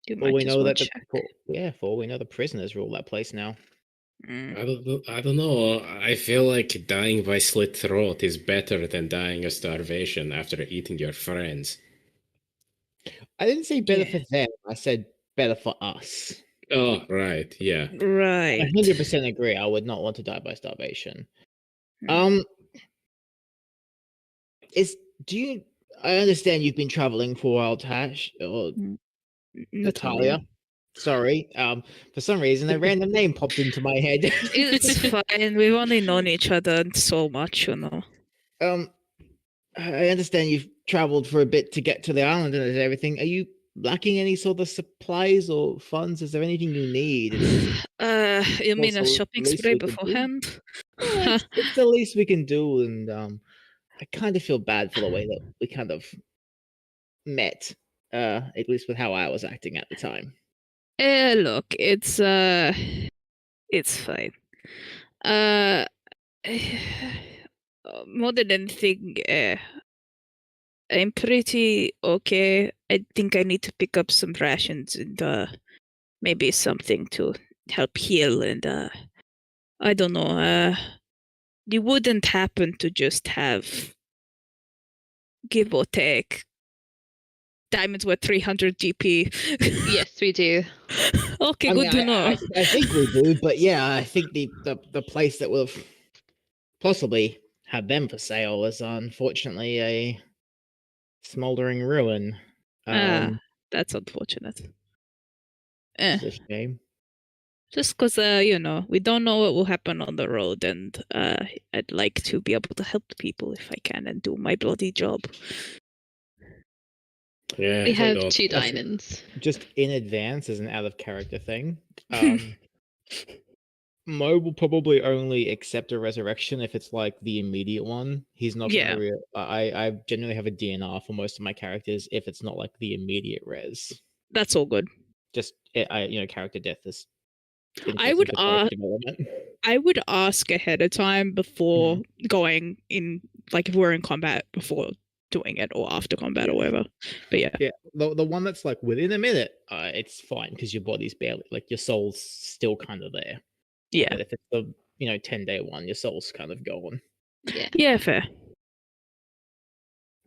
You Well, might we as know well that check. for all we know the prisoners rule that place now. I don't know. I feel like dying by slit throat is better than dying of starvation after eating your friends. I didn't say better Yeah. for them. I said better for us. Oh, right, yeah. Right. 100% agree. I would not want to die by starvation. Hmm. I understand you've been traveling for a while, Tash or Natalia. Sorry. For some reason a random name popped into my head. It's fine. We've only known each other so much, you know. I understand you've traveled for a bit to get to the island and everything. Are you lacking any sort of supplies or funds? Is there anything you need? You mean a also shopping least spree we could do. beforehand? Yeah, it's the least we can do, and I kind of feel bad for the way that we kind of met, at least with how I was acting at the time. Look, it's fine. More than anything, I'm pretty okay. I think I need to pick up some rations and maybe something to help heal. And I don't know. You wouldn't happen to just have, give or take, diamonds worth 300 GP? Yes, we do. Okay, good to know. I think we do, but yeah, I think the place that would have possibly had them for sale was unfortunately a smoldering ruin. That's unfortunate. It's a shame. Just because, we don't know what will happen on the road, and I'd like to be able to help people if I can and do my bloody job. Yeah, We have 2 diamonds. Just in advance as an out of character thing. Mo will probably only accept a resurrection if it's like the immediate one. He's not gonna. I generally have a DNR for most of my characters if it's not like the immediate res. That's all good. Just character death is. I would ask ahead of time before going in, like if we're in combat before doing it or after combat or whatever. But yeah, the one that's like within a minute, it's fine because your body's barely like your soul's still kind of there. Yeah. But if it's the 10-day one, your soul's kind of gone. Yeah, fair.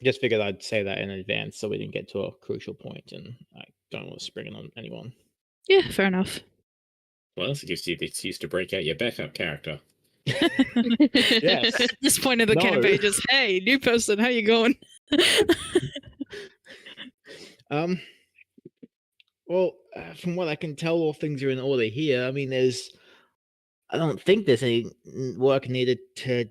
Just figured I'd say that in advance so we didn't get to a crucial point, and I don't want to spring it on anyone. Yeah, fair enough. Well, it gives you the excuse to break out your backup character. Yes. At this point of the campaign, just hey, new person, how you going? Well, from what I can tell, all things are in order here. I mean, I don't think there's any work needed to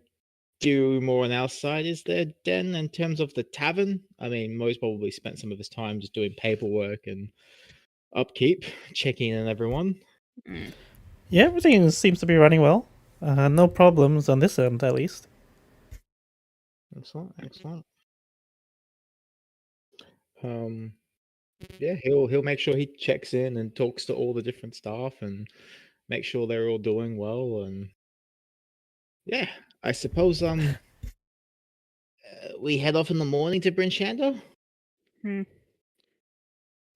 do more on our side, is there, Den, in terms of the tavern? I mean, Mo's probably spent some of his time just doing paperwork and upkeep, checking in on everyone. Yeah, everything seems to be running well. No problems on this end, at least. Excellent. Yeah, he'll make sure he checks in and talks to all the different staff and make sure they're all doing well. And yeah, I suppose we head off in the morning to Bryn Shander.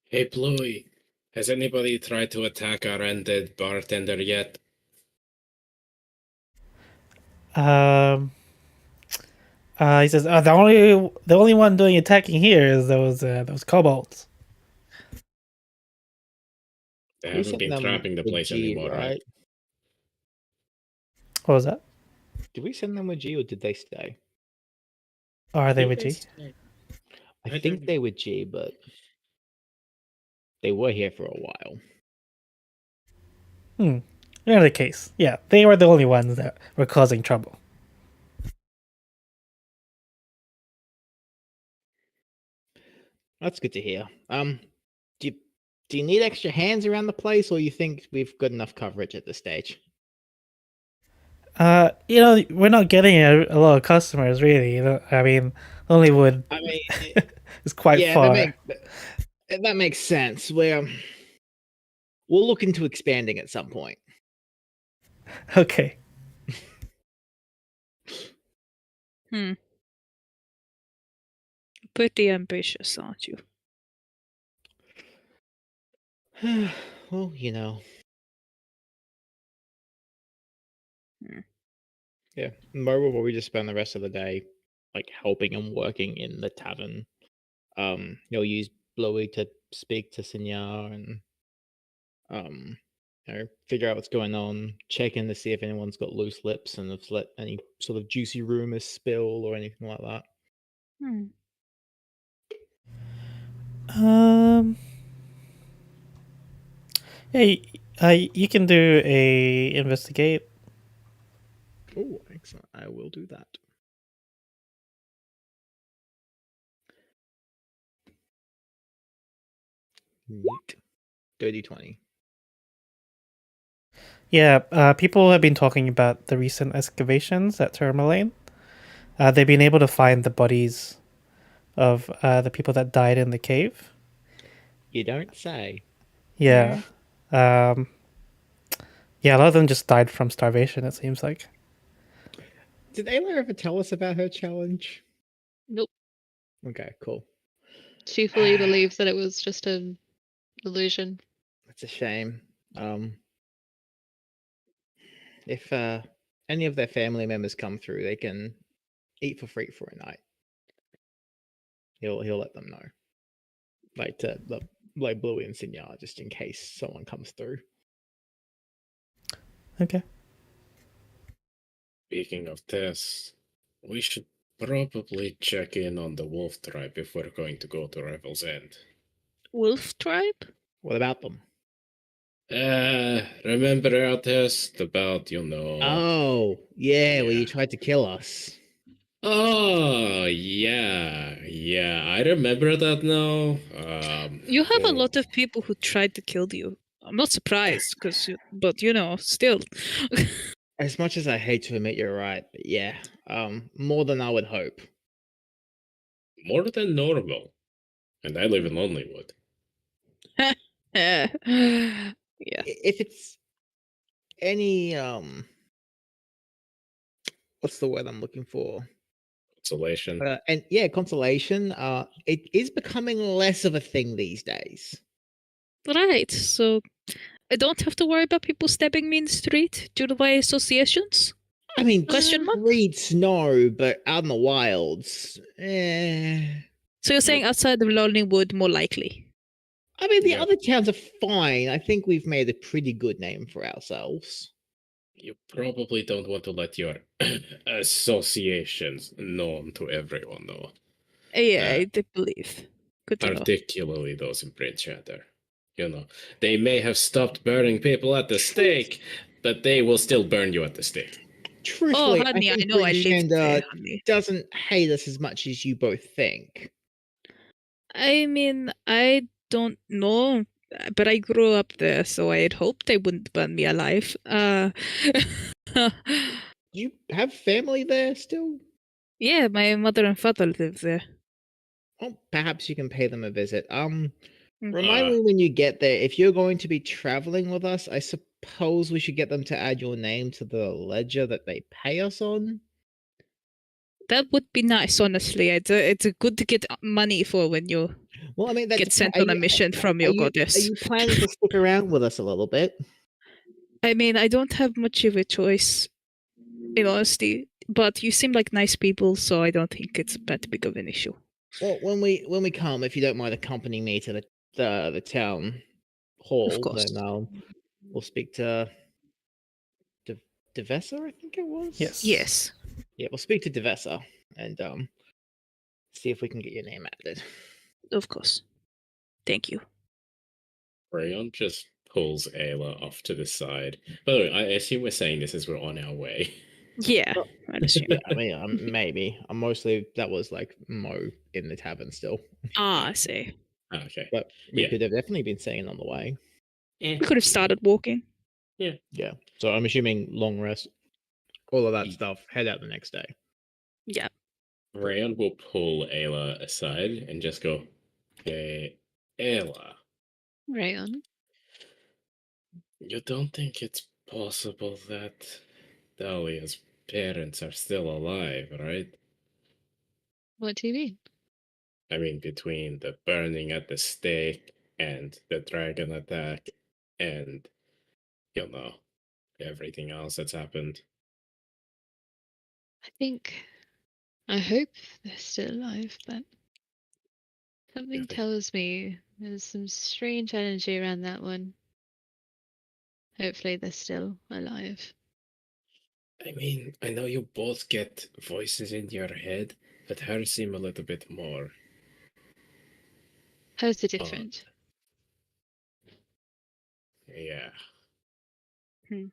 Hey, Bluey, has anybody tried to attack our undead bartender yet? He says, the only one doing attacking here is those kobolds. They haven't been trapping the place anymore, right? What was that? Did we send them with G or did they stay? Are they with G? I think they were G, but they were here for a while. In any case, yeah, they were the only ones that were causing trouble. That's good to hear. Do you need extra hands around the place, or you think we've got enough coverage at this stage? We're not getting a lot of customers, really. I mean, Hollywood is quite far. That makes sense. We'll look into expanding at some point. Okay. Pretty ambitious, aren't you? Well, you know. Hmm. Yeah, Mo will probably just spend the rest of the day like helping and working in the tavern. He'll use Bluey to speak to Signor and figure out what's going on, check in to see if anyone's got loose lips and if let any sort of juicy rumors spill or anything like that. Hmm. Um. Hey, you can do a investigate. Oh, excellent! I will do that. Neat. Dirty 20. Yeah, people have been talking about the recent excavations at Tourmaline. They've been able to find the bodies of the people that died in the cave. You don't say. Yeah. Um, yeah, a lot of them just died from starvation, it seems like. Did Ayla ever tell us about her challenge? Nope. Okay, cool. She fully believes that it was just an illusion. That's a shame. If any of their family members come through, they can eat for free for a night. He'll let them know. Like Bluey and Signal, just in case someone comes through. Okay. Speaking of this, we should probably check in on the wolf tribe if we're going to go to Revel's End. Wolf tribe? What about them? Remember our test about, Oh, yeah, well, Yeah. you tried to kill us. Oh, yeah, I remember that now. You have a well, lot of people who tried to kill you. I'm not surprised, but still. As much as I hate to admit you're right, but yeah, more than I would hope. more than normal. And I live in Lonelywood. Yeah. If it's any what's the word I'm looking for? Consolation. And yeah, consolation. It is becoming less of a thing these days. Right. So I don't have to worry about people stabbing me in the street due to my associations? I mean, Question mark? streets, no, but out in the wilds, So you're saying outside of Lonelywood, more likely? I mean, the Yeah. other towns are fine. I think we've made a pretty good name for ourselves. You probably don't want to let your associations known to everyone, though. Yeah, I do believe. Good to know. Particularly those in print chatter. They may have stopped burning people at the stake, but they will still burn you at the stake. Truthfully, honey, I I think know I British lived there, Shanda honey. doesn't hate us as much as you both think. I mean, I don't know, but I grew up there, so I'd hope they wouldn't burn me alive. Do you have family there still? Yeah, my mother and father live there. Oh, perhaps you can pay them a visit. Mm. Remind me when you get there, if you're going to be traveling with us, I suppose we should get them to add your name to the ledger that they pay us on. That would be nice, honestly. It's a good to get money for when you Well, I mean, get sent on a mission from your are goddess. you planning to stick around with us a little bit? I mean, I don't have much of a choice, in honesty, but you seem like nice people, so I don't think it's that big of an issue. Well, when we come, if you don't mind accompanying me to the town hall, Of course. then we'll speak to Devessa, I think it was. Yes, Yeah, we'll speak to Devessa and see if we can get your name added. of course. Thank you. Rayon just pulls Ayla off to the side. By the way, I assume we're saying this as we're on our way. Yeah, I'd assume. Yeah, I mean, maybe. Mostly that was like Mo in the tavern still, I see. Okay. but we Yeah. could have definitely been saying on the way. We could have started walking. Yeah. So I'm assuming long rest, all of that stuff. Head out the next day. Yeah. Rayon will pull Ayla aside and just go, "Hey, Ayla, Rayon. you don't think it's possible that Dahlia's parents are still alive, right? What do you mean? I mean, between the burning at the stake and the dragon attack, and everything else that's happened. I hope they're still alive, but something Yeah. tells me there's some strange energy around that one. Hopefully they're still alive. I mean, I know you both get voices in your head, but hers seem a little bit more. How's it different? Yeah. Hmm.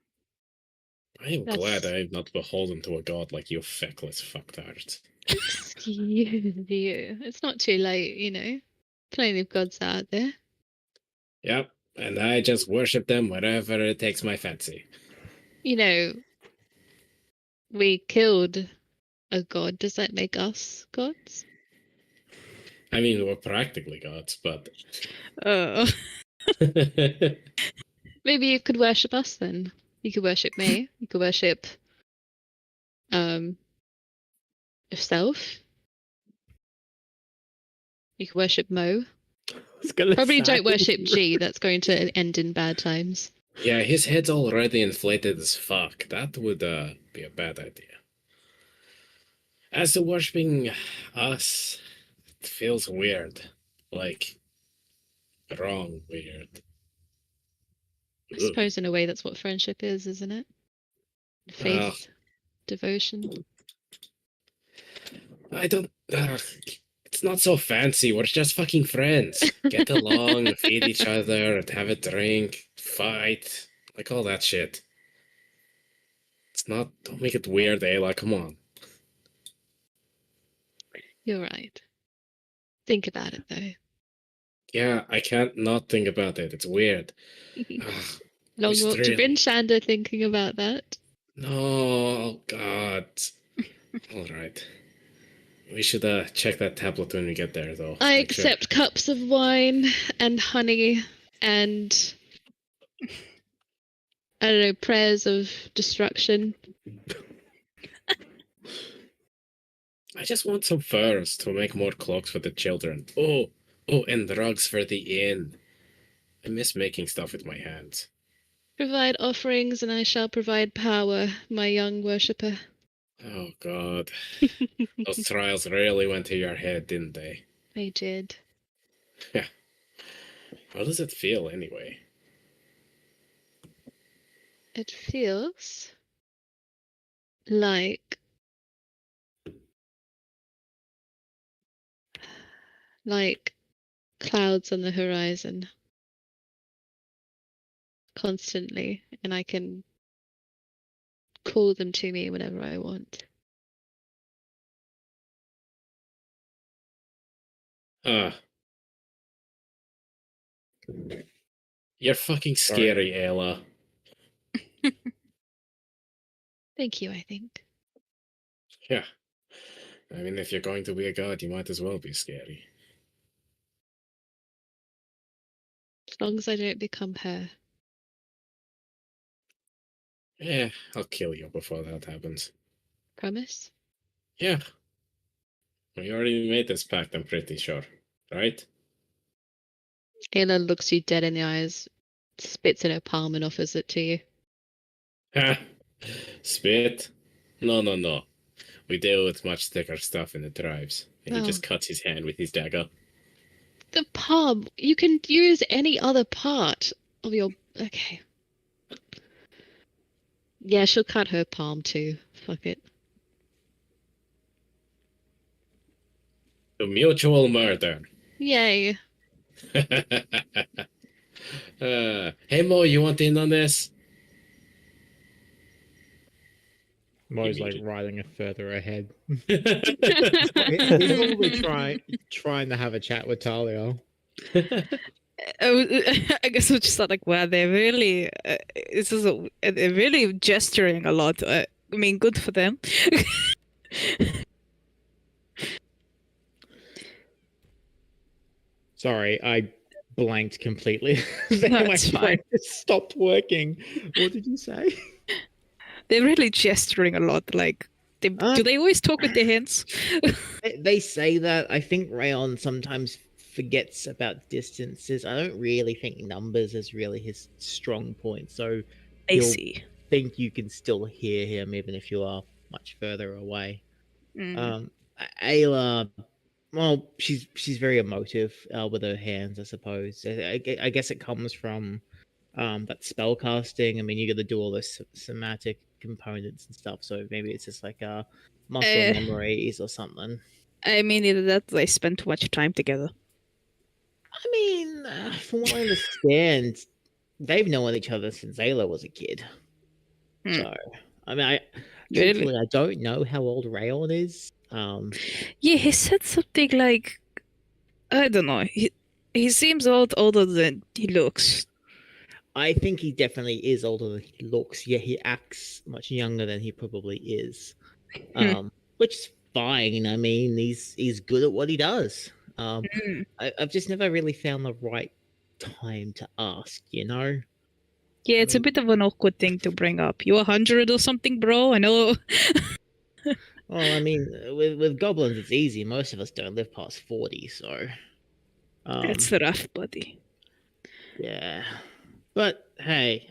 I am That's- glad I am not beholden to a god like you feckless fucktards. Excuse you. It's not too late, you know. Plenty of gods out there. Yep, and I just worship them wherever it takes my fancy. You know, we killed a god. Does that make us gods? I mean, we're practically gods, but... Oh. Maybe you could worship us then. You could worship me. You could worship yourself. You could worship Mo. Probably don't worship G. That's going to end in bad times. Yeah, his head's already inflated as fuck. That would be a bad idea. As to worshipping us, it feels weird. Like, wrong weird. I suppose in a way that's what friendship is, isn't it? Faith, devotion. I don't... it's not so fancy. We're just fucking friends. Get along, feed each other, have a drink, fight. Like all that shit. It's not... Don't make it weird, Ayla. Come on. You're right. Think about it though. Yeah, I can't not think about it. It's weird. Long should walk to really- Brynshanda thinking about that. No, oh God. Alright. We should check that tablet when we get there, though. I Make sure- accept cups of wine and honey and I don't know, prayers of destruction. I just want some furs to make more cloaks for the children. Oh, and rugs for the inn. I miss making stuff with my hands. Provide offerings and I shall provide power, my young worshipper. Oh God. Those trials really went to your head, didn't they? They did. How does it feel, anyway? It feels like clouds on the horizon constantly, and I can call them to me whenever I want. You're fucking scary, Ayla. Thank you, I think. Yeah. I mean, if you're going to be a god, you might as well be scary. As long as I don't become her. Yeah, I'll kill you before that happens. Promise? Yeah. We already made this pact, I'm pretty sure. Right? Ayla looks you dead in the eyes, spits in her palm and offers it to you. Ha! Spit? No. We deal with much thicker stuff in the tribes. And he just cuts his hand with his dagger. The palm! You can use any other part of your... Okay. Yeah, she'll cut her palm too. Fuck it. To mutual murder. Yay. Hey Mo, you want in on this? Mo's like riding it further ahead. Yeah, He's probably trying to have a chat with Talia. I guess I just thought like, wow, they're really, they're really gesturing a lot. I mean, good for them. Sorry, I blanked completely. No, My it's brain fine. just stopped working. What did you say? They're really gesturing a lot. Like, do they always talk with their hands? They say that. I think Rayon sometimes forgets about distances. I don't really think numbers is really his strong point. So I he'll see. think you can still hear him even if you are much further away. Mm. Ayla, well, she's very emotive with her hands, I suppose. I guess it comes from that spell casting. I mean, you got to do all those somatic components and stuff. So maybe it's just like muscle Eh. memories or something. I mean, either that or they spend too much time together. I mean, from what I understand, they've known each other since Ayla was a kid. Hmm. So, I mean, Really? truthfully, I don't know how old Rayon is. Yeah, he said something like, I don't know. He seems a lot older than he looks. I think he definitely is older than he looks. Yeah, he acts much younger than he probably is. Which is fine. I mean, he's good at what he does. Mm. I've just never really found the right time to ask. You know? Yeah, I it's a mean, bit of an awkward thing to bring up. You 100 or something, bro? I know. well, I mean, with goblins, it's easy. Most of us don't live past 40, so It's rough, buddy. yeah. But hey,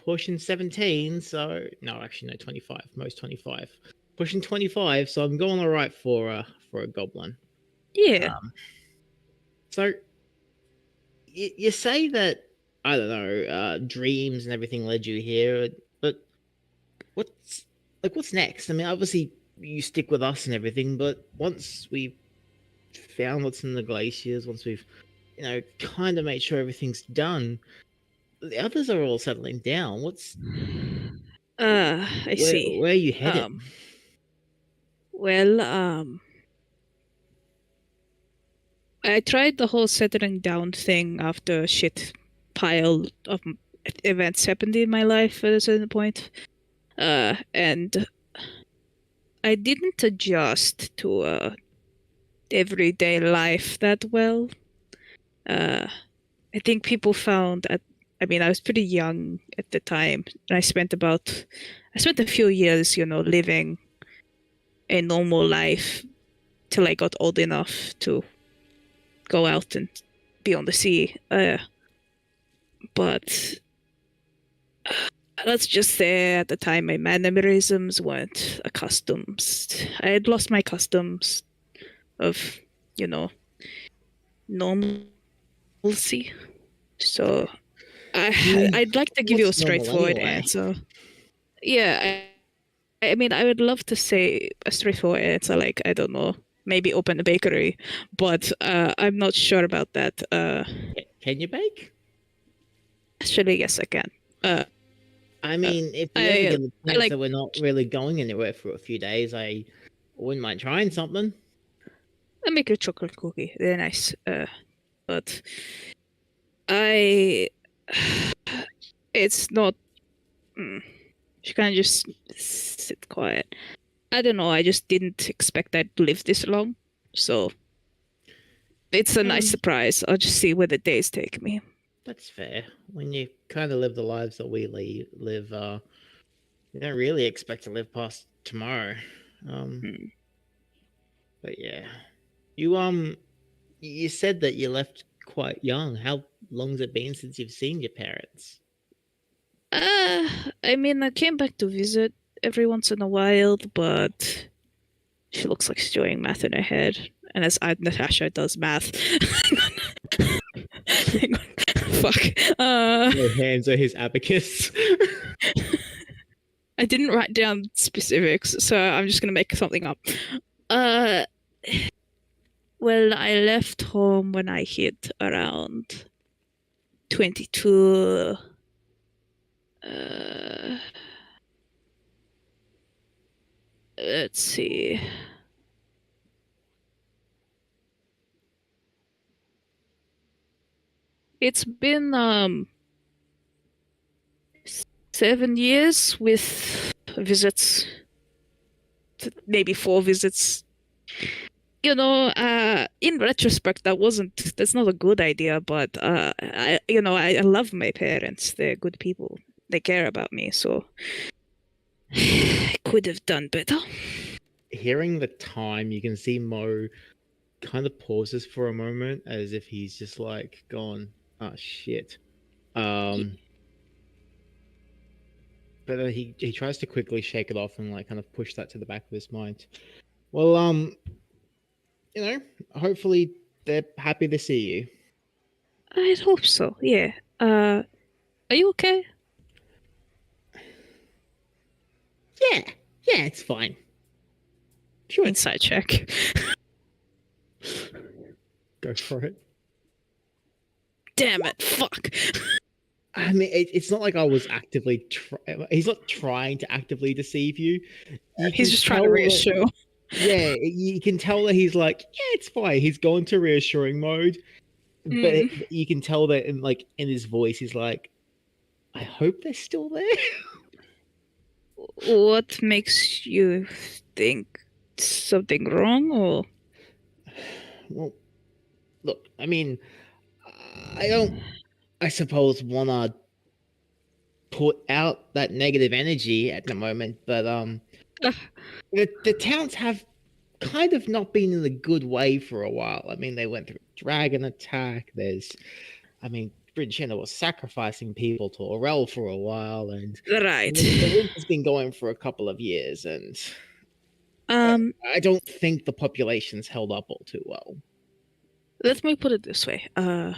pushing 17, so no, actually no, 25. Most 25. Pushing 25, so I'm going all right for a goblin. Yeah. So you say that I don't know, dreams and everything led you here, but what's next? I mean, obviously you stick with us and everything, but once we've found what's in the glaciers, once we've kind of made sure everything's done, the others are all settling down. I see. Where are you headed? Well, I tried the whole settling down thing after a shit pile of events happened in my life at a certain point. And I didn't adjust to everyday life that well. I think people found I mean, I was pretty young at the time. And I spent a few years, living a normal life till I got old enough to go out and be on the sea. But let's just say at the time my mannerisms weren't accustomed. I had lost my customs of, normalcy. So I'd like to give you a What's normal straightforward anyway? answer. Yeah, I mean, I would love to say a straightforward answer, like, I don't know, maybe open a bakery, but I'm not sure about that. Can you bake? Actually, yes, I can. I mean, if we ever get the I chance like, that we're not really going anywhere for a few days, I wouldn't mind trying something. I make a chocolate cookie. They're nice. But I, it's not. She can't just sit quiet. I don't know. I just didn't expect I'd live this long, so it's a nice surprise. I'll just see where the days take me. That's fair. When you kind of live the lives that we live, you don't really expect to live past tomorrow. But yeah, you said that you left quite young. How long's it been since you've seen your parents? I mean, I came back to visit every once in a while, but she looks like she's doing math in her head. And as Natasha does math. Hang on. Fuck. Your hands are his abacus. I didn't write down specifics, so I'm just gonna make something up. Well, I left home when I hit around 22. Let's see. It's been 7 years with visits, maybe 4 visits. In retrospect, that's not a good idea, but I love my parents. They're good people. They care about me, so I could have done better. Hearing the time, you can see Mo kind of pauses for a moment as if he's just like gone, oh shit. But then he tries to quickly shake it off and like kind of push that to the back of his mind. Well, hopefully they're happy to see you. I hope so. Yeah. Are you okay? Yeah, it's fine. Sure, Inside check. go for it. Damn it! Fuck. I mean, it's not like I was actively. He's not trying to actively deceive you. He's just trying to reassure. Yeah, you can tell that he's like, yeah, it's fine. He's gone to reassuring mode, but you can tell that in his voice, he's like, I hope they're still there. What makes you think something wrong, or? Well, look, I mean, I don't, I suppose, want to put out that negative energy at the moment, but the towns have kind of not been in a good way for a while. I mean, they went through a dragon attack. Bridgenda was sacrificing people to Orel for a while, and Right. the winter's been going for a couple of years, and I don't think the population's held up all too well. Let me put it this way. I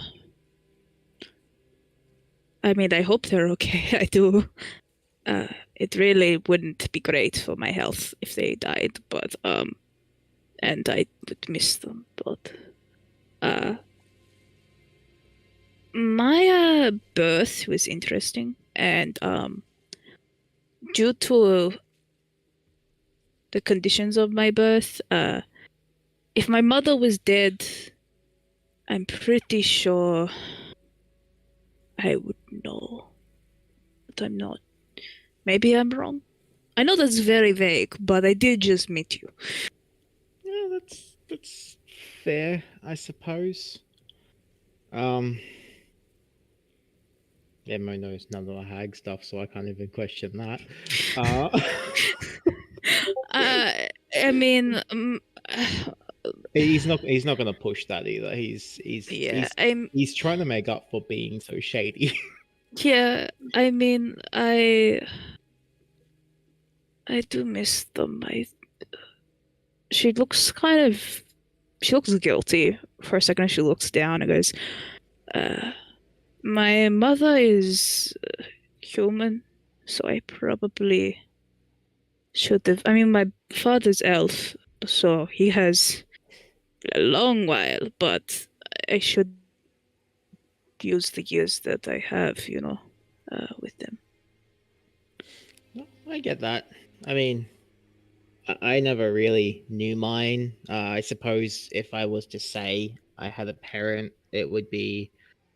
mean, I hope they're okay. I do. It really wouldn't be great for my health if they died, but and I would miss them. But my birth was interesting, and due to the conditions of my birth, if my mother was dead, I'm pretty sure I would know, but I'm not. Maybe I'm wrong. I know that's very vague, but I did just meet you. Yeah, that's fair, I suppose. Yeah, Mo knows none of the hag stuff, so I can't even question that. I mean, he's not going to push that either. He's trying to make up for being so shady. Yeah, I mean, I do miss them. She looks guilty. For a second, she looks down and goes, my mother is human, so I probably should have. I mean, my father's elf, so he has a long while, but I should use the years that I have, with them. I get that. I mean, I never really knew mine. I suppose if I was to say I had a parent, it would be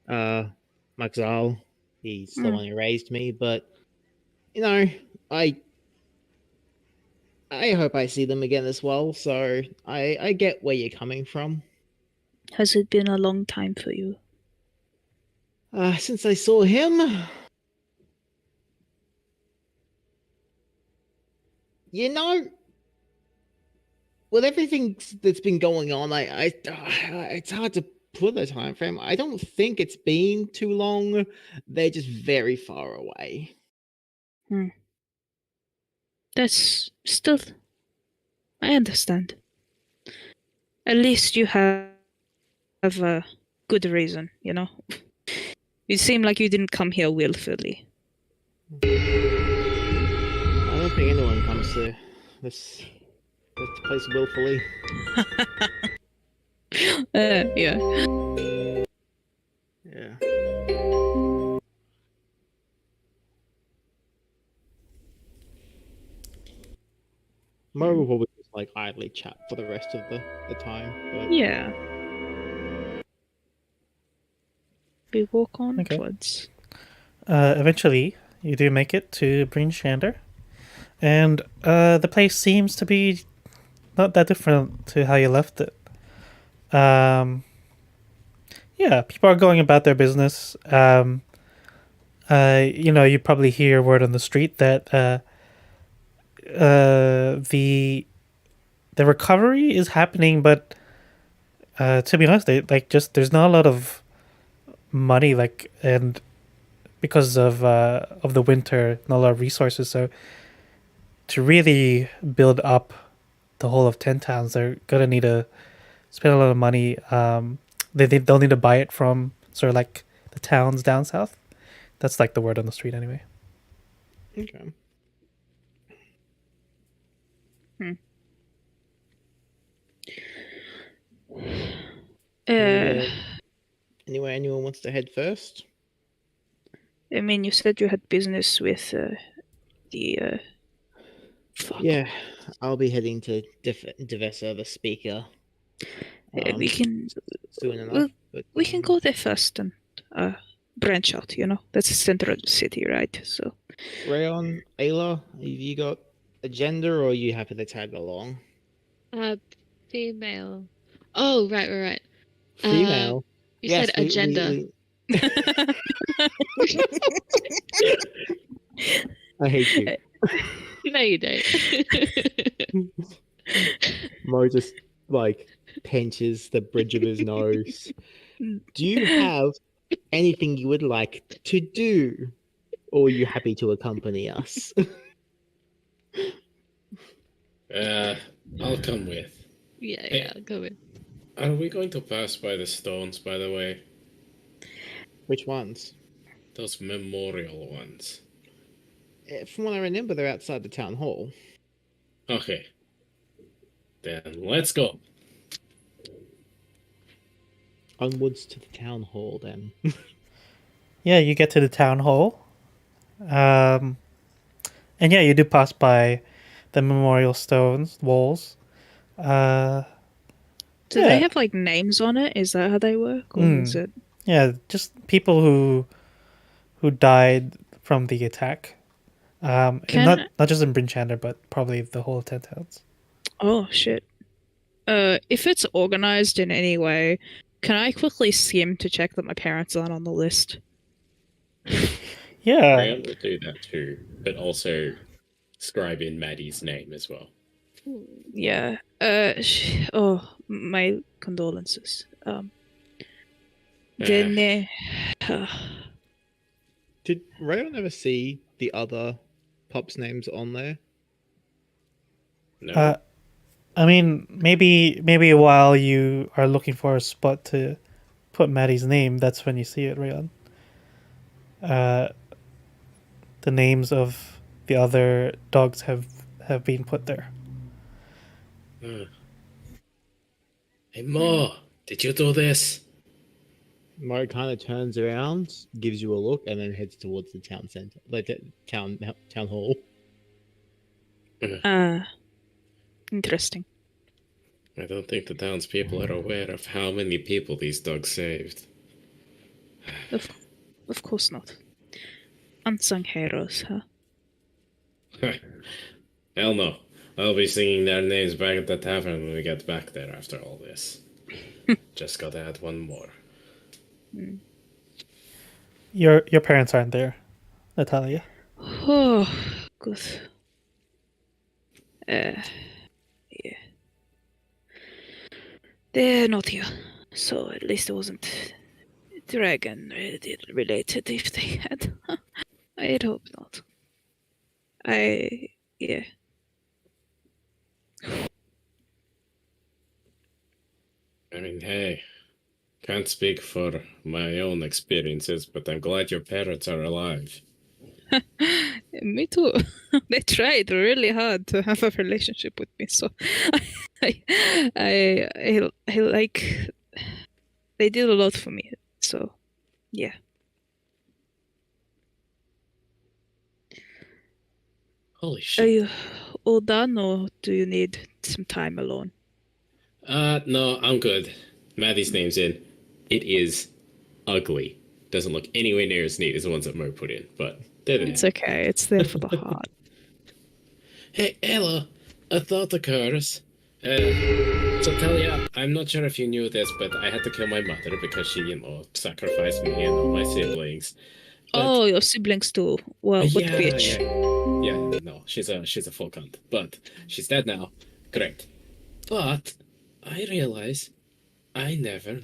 Maxal. He's the one who raised me, but I hope I see them again as well, so I get where you're coming from. Has it been a long time for you? Since I saw him, with everything that's been going on, it's hard to put a time frame. I don't think it's been too long. They're just very far away. That's still... I understand. At least you have a good reason, You seem like you didn't come here willfully. I don't think anyone comes to this place willfully. Yeah. Yeah. Mo will probably just idly chat for the rest of the time. But... Yeah. We walk on Okay. towards. Eventually, you do make it to Breen Shander, and the place seems to be not that different to how you left it. Yeah, people are going about their business. You probably hear word on the street that the recovery is happening, but To be honest, there's not a lot of money, and because of the winter, not a lot of resources. So to really build up the whole of 10 towns, they're gonna need to spend a lot of money. They'll need to buy it from sort of like the towns down south. That's like the word on the street anyway. Okay. Uh, Anywhere anyone wants to head first? I mean, you said you had business with the. Fuck. Yeah, I'll be heading to Devessa, the speaker. We can soon enough. well, But we can go there first and branch out. You know, that's the center of the city, right? So. Rayon, Ayla, have you got agenda, or are you happy to tag along? Female. Oh, right. Female. You said agenda. I hate you. No, you don't. Mo just pinches the bridge of his nose. Do you have anything you would like to do, or are you happy to accompany us? I'll come with. Yeah, I'll go with. Are we going to pass by the stones, by the way? Which ones? Those memorial ones. From what I remember, they're outside the town hall. Okay. Then let's go. Onwards to the town hall, then. Yeah, you get to the town hall. And yeah, you do pass by the memorial stones, walls. Do they have like names on it? Is that how they work, or is it? Yeah, just people who died from the attack. And not just in Bryn Shander, but probably the whole of 10 towns. Oh shit. If it's organized in any way, can I quickly skim to check that my parents aren't on the list? Yeah. I will do that too, but also scribe in Maddie's name as well. Yeah. My condolences. Then. Did Rayon ever see the other pups' names on there? No. I mean, maybe while you are looking for a spot to put Maddie's name, that's when you see it, Rayon. The names of the other dogs have been put there. Hey, Ma, did you do this? Mo kind of turns around, gives you a look, and then heads towards the town center, like the town hall. Interesting. I don't think the townspeople are aware of how many people these dogs saved. Of course not. Unsung heroes, huh? Hell no. I'll be singing their names back at the tavern when we get back there after all this. Just gotta add one more. Your parents aren't there, Natalia. Oh, good. Yeah. They're not here, so at least it wasn't dragon related if they had. I'd hope not. Yeah. I mean, hey, can't speak for my own experiences, but I'm glad your parents are alive. Me too. They tried really hard to have a relationship with me, so I like they did a lot for me. So, yeah. Holy Are shit. you all done, or do you need some time alone? No, I'm good. Maddie's name's in. It is ugly. Doesn't look anywhere near as neat as the ones that Mo put in, but they're there. It's okay. It's there for the heart. Hey, Ella, a thought occurs. So Talia, I'm not sure if you knew this, but I had to kill my mother because she, sacrificed me and all my siblings. But, oh, your siblings too. Well, what bitch? Yeah, no, she's a full cunt. But she's dead now. Great. But I realize I never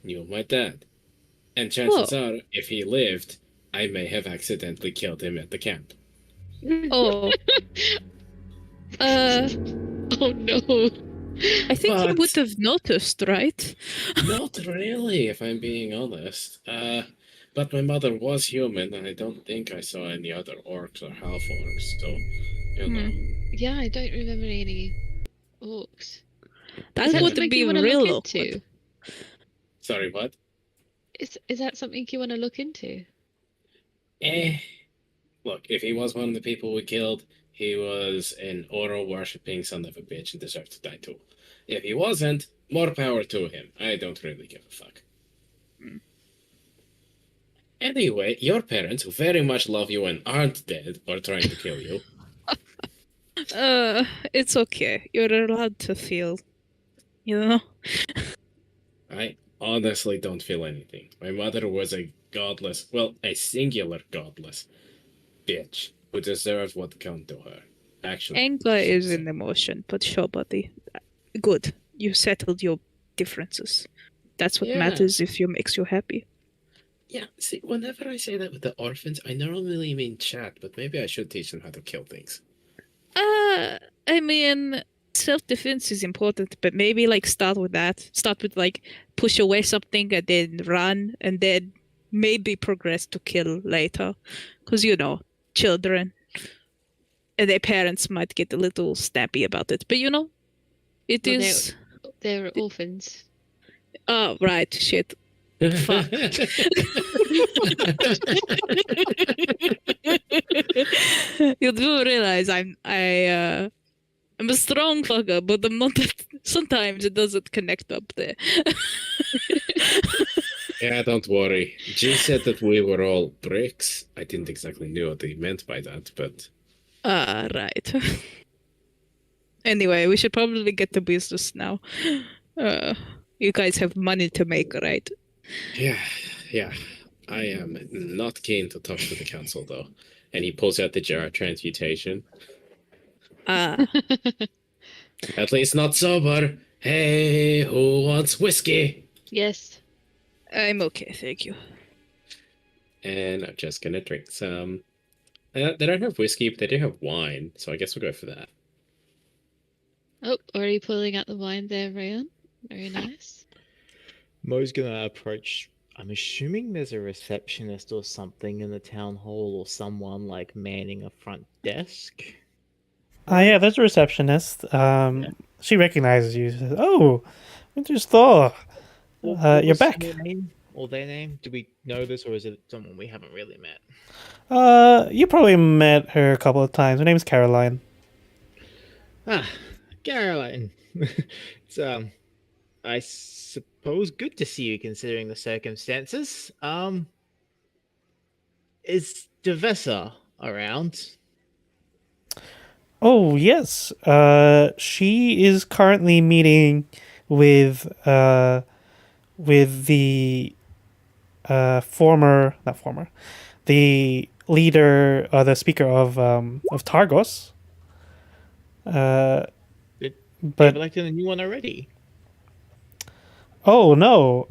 knew my dad. And Oh, chances are, if he lived, I may have accidentally killed him at the camp. oh. Uh, Oh no. I think you But- would have noticed, right? Not really, if I'm being honest. But my mother was human, and I don't think I saw any other orcs or half-orcs, so, you know. Yeah, I don't remember any orcs. That Is that would something be you want to real look awkward. into? Sorry, what? Is that something you want to look into? Eh. Look, if he was one of the people we killed, he was an Oro-worshipping son of a bitch and deserved to die too. If he wasn't, more power to him. I don't really give a fuck. Anyway, your parents, who very much love you and aren't dead or trying to kill you, It's okay. You're allowed to feel, you know? I honestly don't feel anything. My mother was a godless, well, a singular godless bitch who deserved what come to her. Actually, Anger should is say. an emotion, but sure, buddy. Good. You settled your differences. That's what Yeah. matters if you makes you happy. Yeah, see, whenever I say that with the orphans, I normally mean chat, but maybe I should teach them how to kill things. I mean, self-defense is important, but maybe like start with that. Start with like push away something and then run and then maybe progress to kill later. Because, you know, children and their parents might get a little snappy about it. But, you know, it Well, is... They're orphans. Oh, right, shit. Fuck. You do realize I'm a strong fucker, but I'm not that, sometimes it doesn't connect up there. Yeah, don't worry. G said that we were all bricks. I didn't exactly know what he meant by that, but Ah, right. Anyway, we should probably get to business now. You guys have money to make, right? yeah. I am not keen to talk to the council, though. And he pulls out the jar of transmutation. Ah, At least not sober. Hey, who wants whiskey? Yes. I'm okay, thank you. And I'm just gonna drink some. They don't have whiskey, but they do have wine, so I guess we'll go for that. Oh, already pulling out the wine there, Rayon. Very nice. Mo's gonna approach. I'm assuming there's a receptionist or something in the town hall, or someone like manning a front desk. Yeah, there's a receptionist. She recognizes you. She says, "Oh, Winter's Thaw. What You're was back." her name or their name? Do we know this, or is it someone we haven't really met? You probably met her a couple of times. Her name's Caroline. Ah, Caroline. It's I suppose good to see you considering the circumstances. Is Devessa around? Oh yes. She is currently meeting with the the leader, the speaker of Targos. They've But elected a new one already. oh no.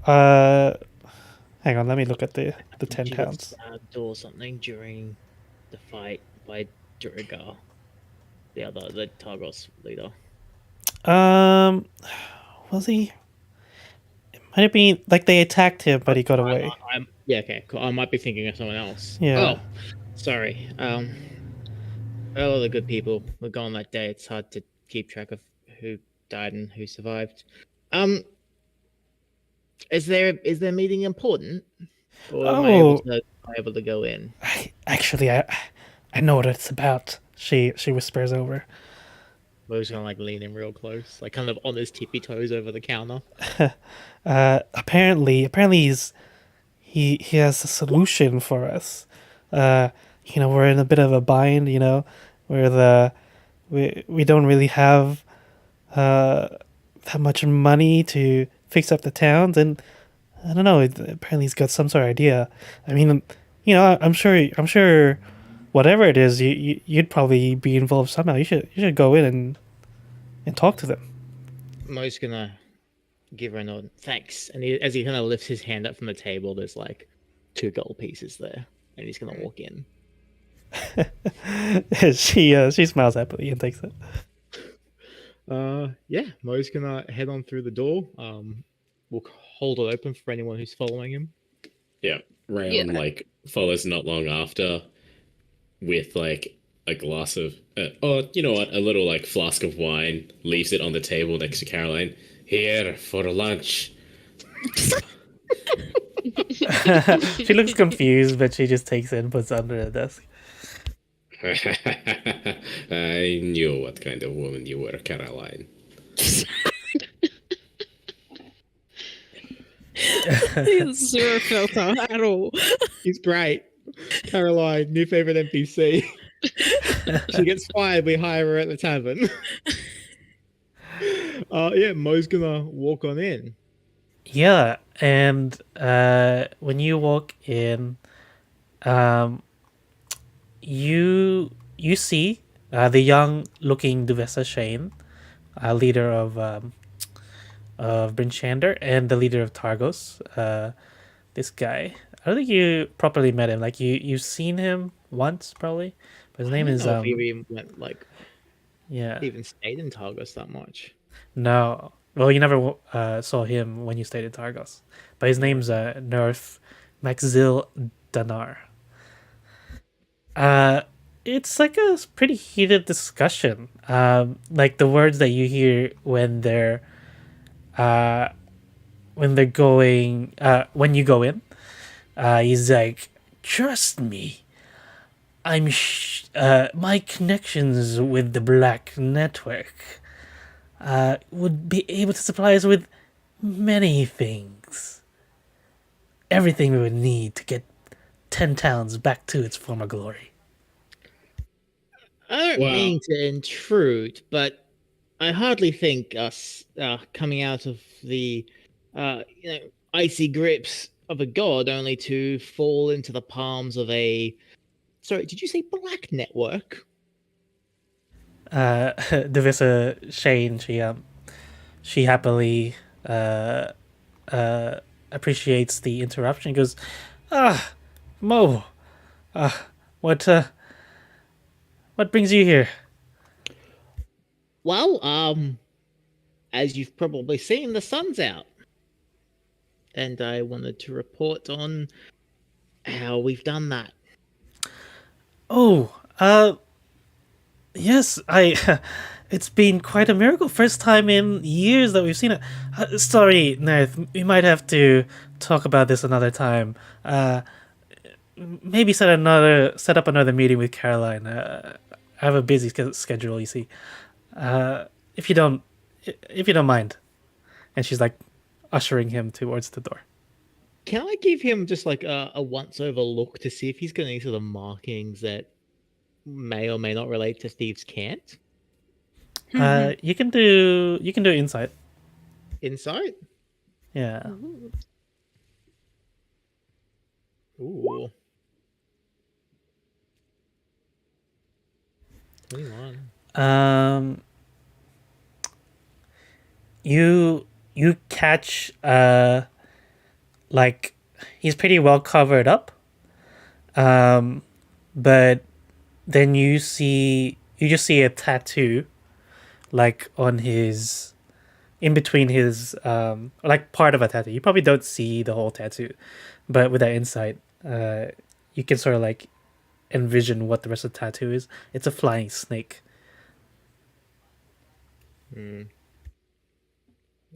Hang on. Let me look at the 10 She got towns. stabbed or something during the fight by Durigar, the Targos leader. Was he? It might have been like they attacked him, but he got away. Yeah, okay, cool. I might be thinking of someone else. Yeah. Oh, sorry. All of the good people were gone that day. It's hard to keep track of who died and who survived. Is their meeting important, or am I able to go in? I know what it's about. She whispers over. Mo's gonna like lean in real close, like kind of on his tippy toes over the counter. Apparently he has a solution for us. We're in a bit of a bind. Where we don't really have that much money to fix up the towns, and I don't know. Apparently, he's got some sort of idea. I mean, I'm sure, whatever it is, you'd probably be involved somehow. You should go in and talk to them. Mo's gonna give her a nod. Thanks. And as he kind of lifts his hand up from the table, there's like 2 gold pieces there, and he's gonna walk in. She smiles happily and takes it. Yeah, Mo's gonna head on through the door. We'll hold it open for anyone who's following him. Yeah, Rayon Yeah. like follows not long after with like a glass of oh, you know what, a little like flask of wine, leaves it on the table next to Caroline. Here for lunch. She looks confused, but she just takes it and puts it under the desk. I knew what kind of woman you were, Caroline. Zero filter at all. He's great. Caroline, new favorite NPC. She gets fired, we hire her at the tavern. Yeah, Mo's gonna walk on in. Yeah, and when you walk in, you see the young-looking Duvessa Shane, leader of Bryn Shander and the leader of Targos. This guy, I don't think you properly met him. Like you've seen him once probably, but his name I don't is know if he even went yeah. even stayed in Targos that much. No, well, you never saw him when you stayed at Targos, but his name's Nerf Maxil Danar. It's like a pretty heated discussion. Like the words that you hear when they're going when you go in, he's like, "Trust me, my connections with the Black Network would be able to supply us with many things. Everything we would need to get 10 towns back to its former glory." I don't Well- mean to intrude, but I hardly think us coming out of the icy grips of a god only to fall into the palms of a. Sorry, did you say Black Network? Divisa Shane, she happily appreciates the interruption. Goes, Mo, what brings you here? Well, as you've probably seen, the sun's out, and I wanted to report on how we've done that. Oh, yes, I. It's been quite a miracle. First time in years that we've seen it. Sorry, Nerth, we might have to talk about this another time. Maybe set up another meeting with Caroline. I have a busy schedule, you see. If you don't mind. And she's like ushering him towards the door. Can I give him just like a once over look to see if he's got any sort of markings that may or may not relate to Thieves' Cant? You can do insight. Insight? Yeah. Ooh. 21. You catch like he's pretty well covered up. But then you just see a tattoo like on his in between his like part of a tattoo. You probably don't see the whole tattoo, but with that insight, you can sort of like envision what the rest of the tattoo is. It's a flying snake.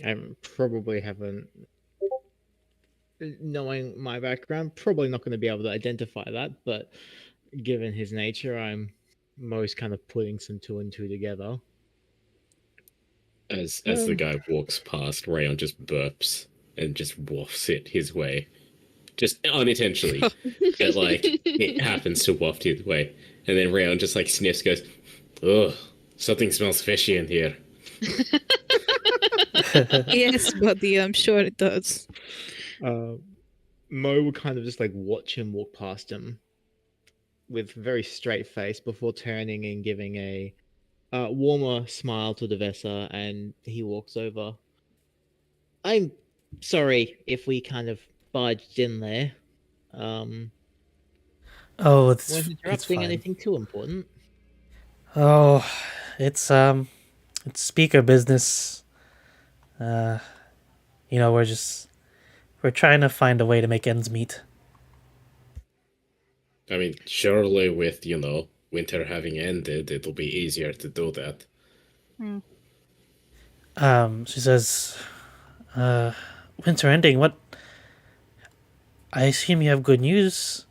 I probably haven't. Knowing my background, probably not going to be able to identify that, but given his nature, I'm most kind of putting some 2 and 2 together. As the guy walks past, Rayon just burps and just wafts it his way. Just unintentionally. But like it happens to waft his way. And then Rayon just like sniffs, goes, "Ugh, something smells fishy in here." Yes, buddy, I'm sure it does. Mo would kind of just like watch him walk past him with very straight face before turning and giving a warmer smile to the Vesa, and he walks over. I'm sorry if we kind of barged in there. Oh, Weren't it's interrupting fine. anything too important. Oh, it's speaker business. Uh, we're trying to find a way to make ends meet. I mean, surely with, winter having ended, it'll be easier to do that. She says, winter ending. What? I assume you have good news.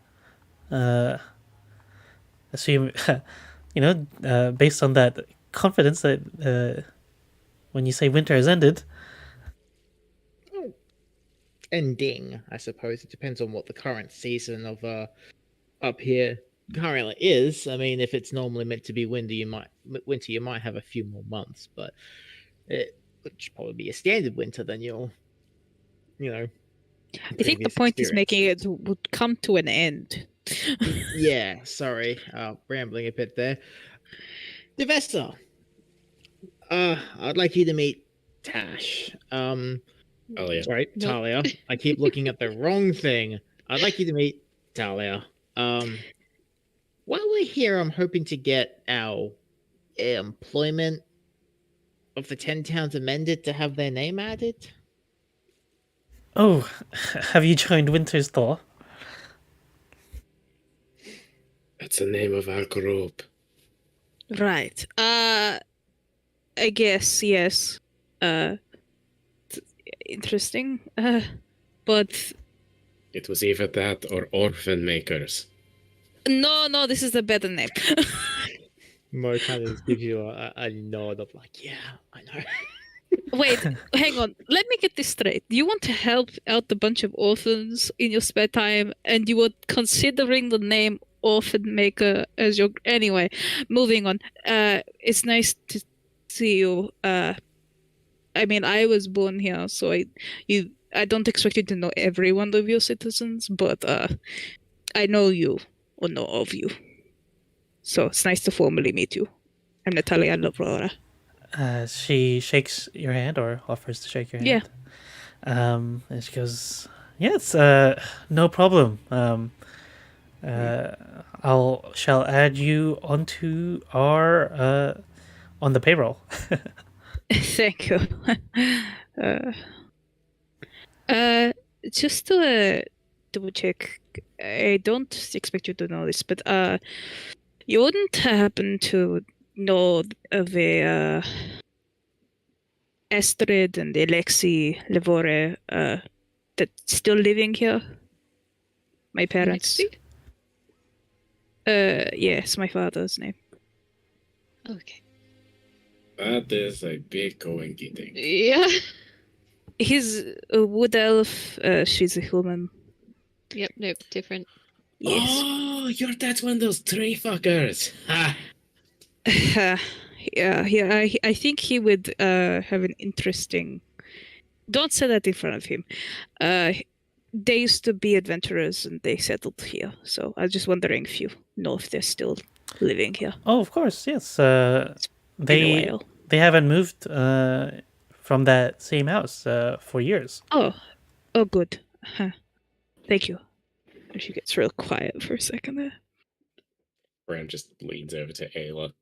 Assume, based on that confidence that when you say winter has ended. Ending, I suppose. It depends on what the current season of up here currently is. I mean, if it's normally meant to be winter, you might have a few more months, but it would probably be a standard winter than your, you know, I think the previous point is making experience. it would come to an end. Yeah, sorry, rambling a bit there. Divesta, I'd like you to meet Tash. Alia. Sorry, Nope. Talia. I keep looking at the wrong thing. I'd like you to meet Talia. While we're here, I'm hoping to get our employment of the 10 towns amended to have their name added. Oh, have you joined Winter's Thaw? That's the name of our group. Right. I guess yes. Interesting. But It was either that or orphan makers. no, this is a better name. Mo kind of gives you a nod of like, yeah, I know. Wait, hang on. Let me get this straight. You want to help out a bunch of orphans in your spare time, and you were considering the name Orphan Maker as your. Anyway, moving on. It's nice to see you. I mean, I was born here, so I don't expect you to know every one of your citizens, but I know you or know of you. So it's nice to formally meet you. I'm Natalia Lavrora. She shakes your hand or offers to shake your Yeah. hand. And she goes, "Yes, no problem. Shall add you onto our on the payroll." Thank you. uh, uh, just to double check, I don't expect you to know this, but you wouldn't happen to know of a Astrid and Alexi Levore that's still living here? My parents. Lexi? Yes, my father's name. Okay. That is a big goingy thing. Yeah. He's a wood elf. She's a human. Yep. Nope. Different. Yes. Oh, you're that one of those tree fuckers. Ha! Yeah. I think he would have an interesting. Don't say that in front of him. They used to be adventurers and they settled here. So I was just wondering if you know if they're still living here. Oh, of course, yes. Been a They while. haven't moved from that same house for years. Oh, good. Huh. Thank you. And she gets real quiet for a second there. Bram just leans over to Ayla.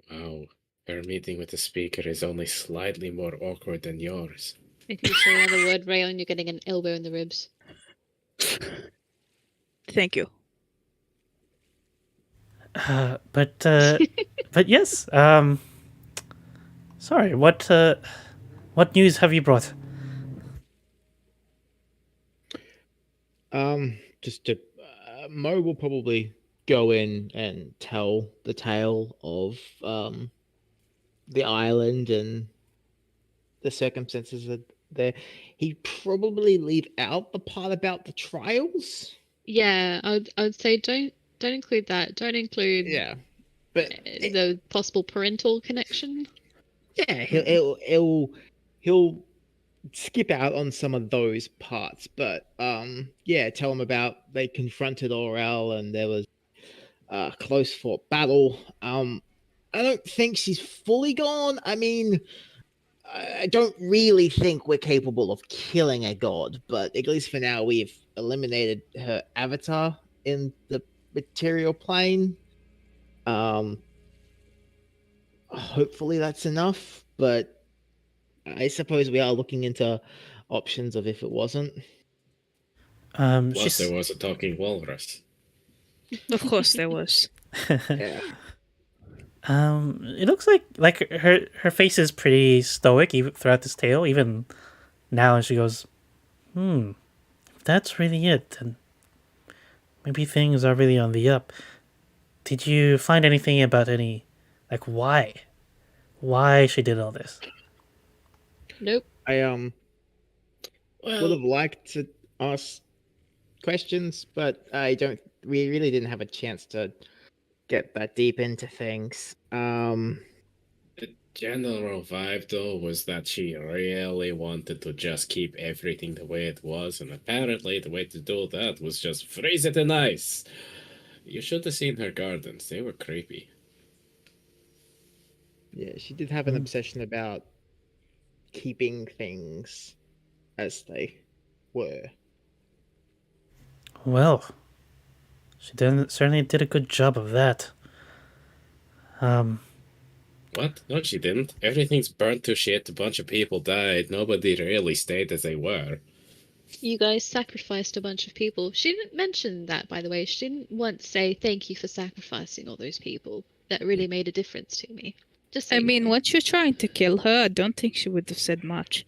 Wow, her meeting with the speaker is only slightly more awkward than yours. If you say another word, Rayon, you're getting an elbow in the ribs. Thank you. But yes. Sorry. What news have you brought? Just to Mo will probably go in and tell the tale of the island and the circumstances that there. He'd probably leave out the part about the trials. Yeah, I'd say don't include that. Don't include Yeah, but the possible parental connection. yeah, he'll skip out on some of those parts, but yeah, tell him about they confronted Orel and there was a close fought battle. I don't think she's fully gone. I mean, I don't really think we're capable of killing a god, but at least for now, we've eliminated her avatar in the material plane. Um, Hopefully that's enough, but I suppose we are looking into options of if it wasn't. Plus, there She's was a talking walrus. Of course there was. Yeah. It looks like her face is pretty stoic even throughout this tale. Even now, she goes, if that's really it, then maybe things are really on the up. Did you find anything about any, like why she did all this? Nope. I would Well, have liked to ask questions, but I don't. We really didn't have a chance to get that deep into things. the general vibe though was that she really wanted to just keep everything the way it was, and apparently the way to do that was just freeze it in ice. You should have seen her gardens; they were creepy. Yeah, she did have an obsession about keeping things as they were. Well, she certainly did a good job of that. What? No, she didn't. Everything's burnt to shit. A bunch of people died. Nobody really stayed as they were. You guys sacrificed a bunch of people. She didn't mention that, by the way. She didn't once say thank you for sacrificing all those people. That really made a difference to me. Just I saying. mean, once you're trying to kill her, I don't think she would have said much.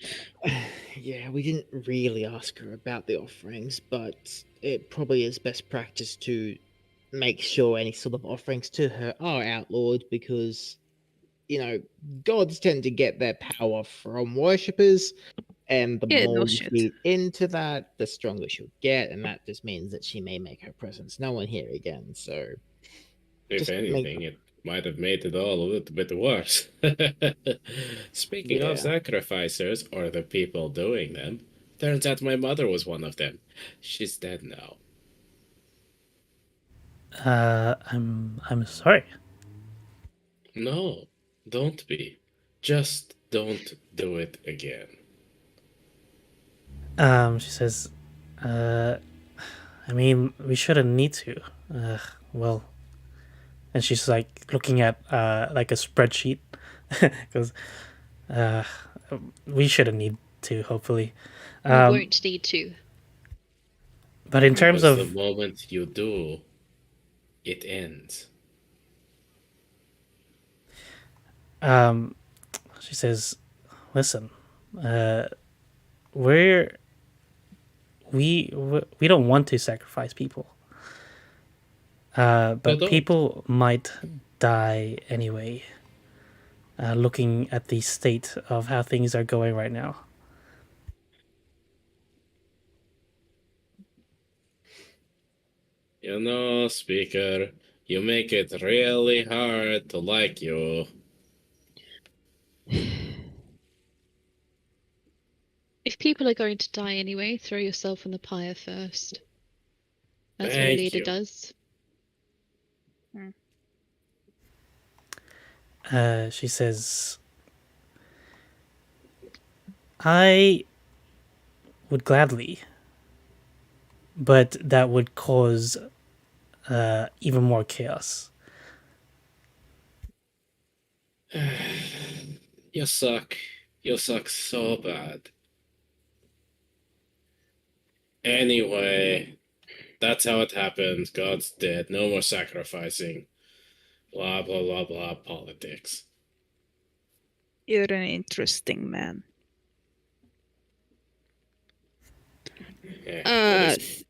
Yeah, we didn't really ask her about the offerings, but it probably is best practice to make sure any sort of offerings to her are outlawed because, gods tend to get their power from worshippers, and the Yeah, more no you shit. feed into that, the stronger she'll get, and that just means that she may make her presence known here again. So, If just make anything, it might have made it all a little bit worse. Speaking of yeah. sacrificers, or the people doing them, turns out my mother was one of them. She's dead now. I'm sorry. No, don't be. Just don't do it again. She says, I mean, we shouldn't need to. Well, and she's like looking at like a spreadsheet because uh, we shouldn't need to. Hopefully, We won't need to. but in terms Because the of moment you do, it ends. she says, listen, we're we don't want to sacrifice people, So but don't. people might die anyway. Looking at the state of how things are going right now. You know, speaker, you make it really hard to like you. If people are going to die anyway, throw yourself on the pyre first. That's what a Thank leader you. does. She says, I would gladly, but that would cause even more chaos. You suck. You suck so bad. Anyway, that's how it happens. God's dead. No more sacrificing. Blah, blah, blah, blah. Politics. You're an interesting man. Yeah, all this,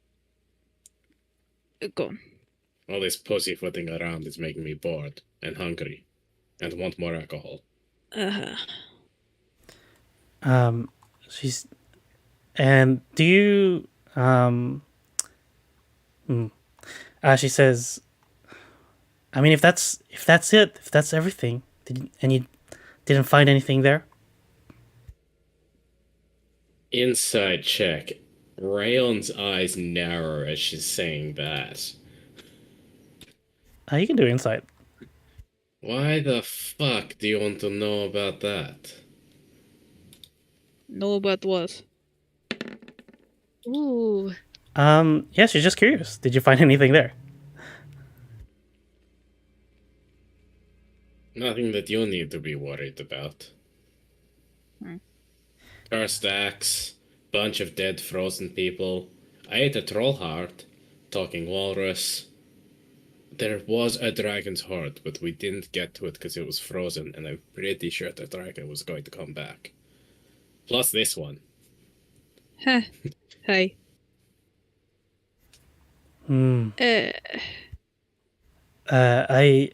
Go on. all this pussyfooting around is making me bored and hungry and want more alcohol. She's and do you she says, I mean, if that's it, if that's everything, and you didn't find anything there. Inside check. Rayon's eyes narrow as she's saying that. You can do insight. Why the fuck do you want to know about that? No, but what? Ooh. Yeah, she's just curious. Did you find anything there? Nothing that you need to be worried about. Hmm. Cursed axe, bunch of dead frozen people. I ate a troll heart, talking walrus. There was a dragon's heart, but we didn't get to it because it was frozen, and I'm pretty sure the dragon was going to come back. Plus this one. Huh. Hey. Hmm. Uh, I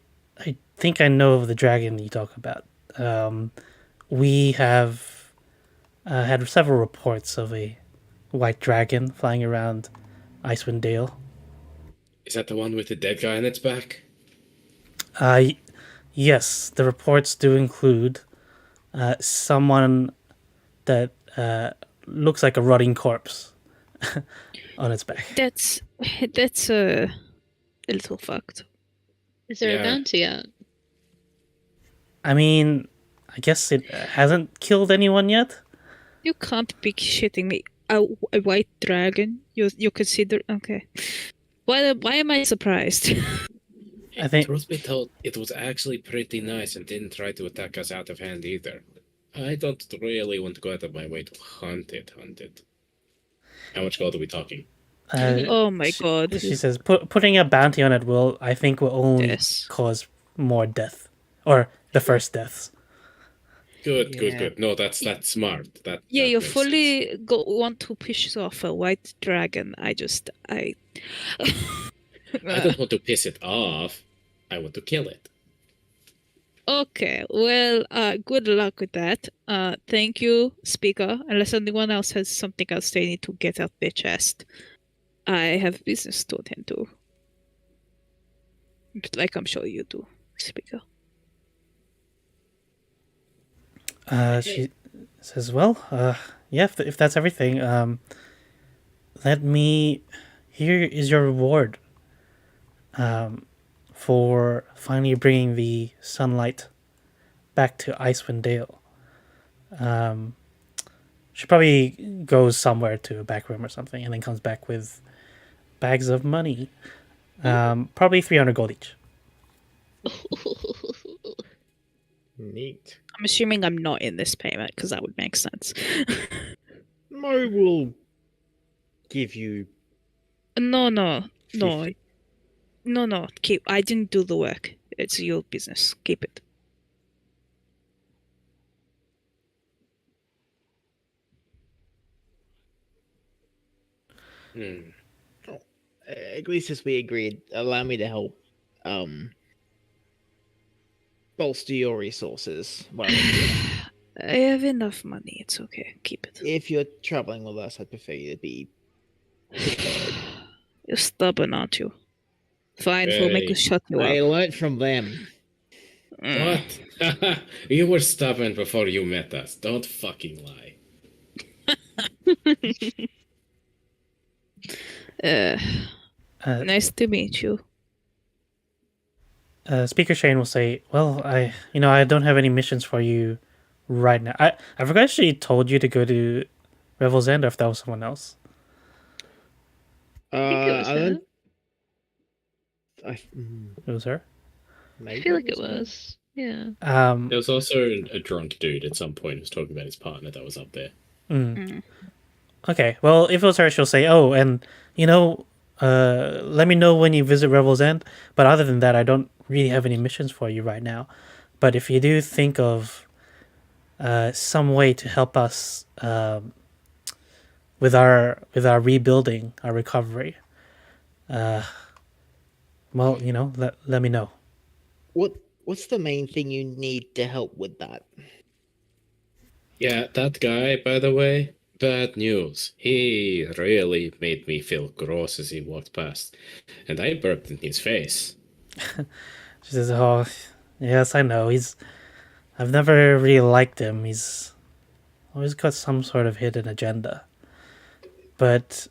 think I know of the dragon you talk about. We have had several reports of a white dragon flying around Icewind Dale. Is that the one with the dead guy on its back? Yes, the reports do include someone that looks like a rotting corpse on its back. that's a little fucked. Is there a Yeah. bounty out? I mean, I guess it hasn't killed anyone yet. You can't be shitting me. A white dragon? You consider okay? Why am I surprised? I think- Truth be told, it was actually pretty nice and didn't try to attack us out of hand either. I don't really want to go out of my way to hunt it. How much gold are we talking? Oh my she, god. She says putting a bounty on it will only Yes. cause more death, or the first deaths. Good, Yeah. good. No, that's smart. That Yeah, that you makes fully want to push off a white dragon. I sense. I don't want to piss it off. I want to kill it. Okay, well, good luck with that. Thank you, speaker. Unless anyone else has something else they need to get out their chest, I have business to attend to. Like I'm sure you do, speaker. She says, "Well, yeah, if that's everything, let me. Here is your reward. For finally bringing the sunlight back to Icewind Dale. She probably goes somewhere to a back room or something, and then comes back with bags of money. Probably 300 gold each. Neat. I'm assuming I'm not in this payment because that would make sense. Mo will give you No. 50. No. Keep. I didn't do the work. It's your business. Keep it. Hmm. At least as we agreed, allow me to help bolster your resources. Well, I have enough money. It's okay. Keep it. if you're traveling with us, I'd prefer you to be prepared. You're stubborn, aren't you? Fine, we'll make you Hey. shut you I up. learned from them. What? You were stubborn before you met us. Don't fucking lie. Uh, Uh, nice to meet you. Speaker Shane will say, "Well, I don't have any missions for you right now. I forgot she told you to go to Revel's End, or if that was someone else. I think it was I her. don't. It was her. I feel like it was. Yeah. There was also a drunk dude at some point who was talking about his partner that was up there. Okay, well, if it was her, she'll say, "Oh, and let me know when you visit Revel's End. But other than that, I don't really have any missions for you right now. But if you do think of some way to help us with our rebuilding, our recovery, well, let me know." What's the main thing you need to help with that? Yeah, that guy, by the way, bad news. He really made me feel gross as he walked past, and I burped in his face. She says, "Oh, yes, I know. I've never really liked him. He's always got some sort of hidden agenda. But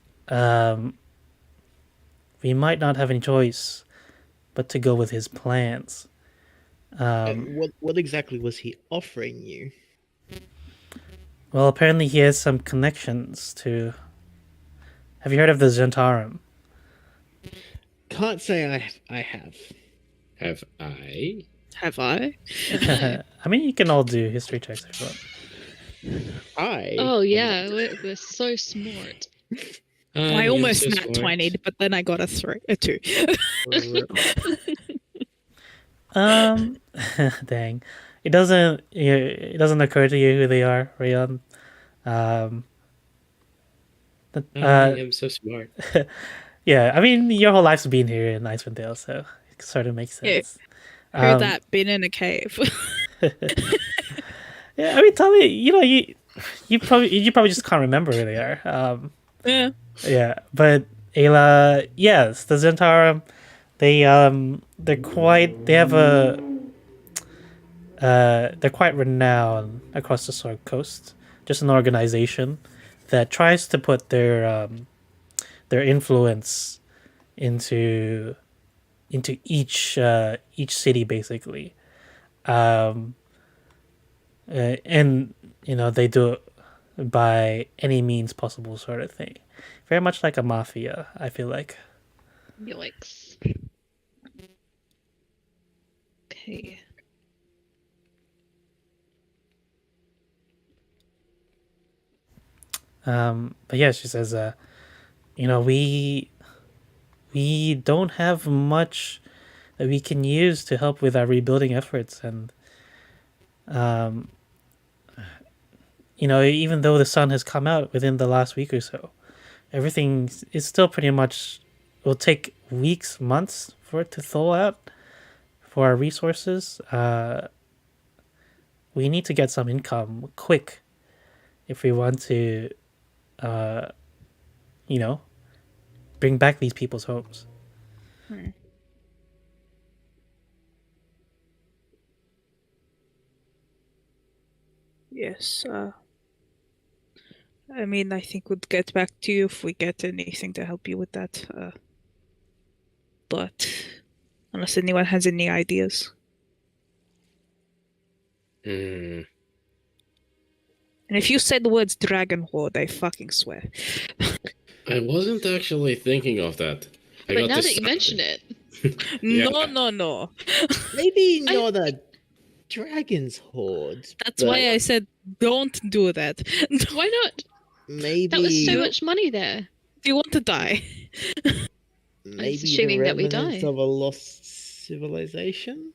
we might not have any choice but to go with his plans." What exactly was he offering you? Well, apparently he has some connections to. Have you heard of the Zentarum? Can't say I have. Have I? Have I? I mean, you can all do history checks if you want. Oh yeah, we're so smart. I am almost so nat smart. 20'd, but then I got a 2. Dang, it doesn't occur to you who they are, Rayon. But, I am so smart. yeah, I mean, your whole life's been here in Icewind Dale, so it sort of makes Yeah. sense. Heard that, been in a cave. Yeah, I mean, tell me, you probably just can't remember who they are. Yeah. Yeah, but Ayla, yes, the Zentarum, they're quite renowned across the Sword Coast. Just an organization that tries to put their influence into each city basically, and they do it by any means possible, sort of thing. Very much like a mafia, I feel like. Yikes. Okay. But yeah, she says, we don't have much that we can use to help with our rebuilding efforts, and even though the sun has come out within the last week or so, everything is still pretty much will take weeks, months for it to thaw out for our resources. We need to get some income quick if we want to, uh, bring back these people's homes. Yes. I mean, I think we'd get back to you if we get anything to help you with that. But unless anyone has any ideas. Hmm. And if you say the words dragon horde, I fucking swear. I wasn't actually thinking of that. I But got now this that you mention it, Yeah. No. Maybe not a dragon's horde. That's but why I said don't do that. why not? maybe That was so much money there. Do you want to die? maybe the assuming that we remnants die. of a lost civilization.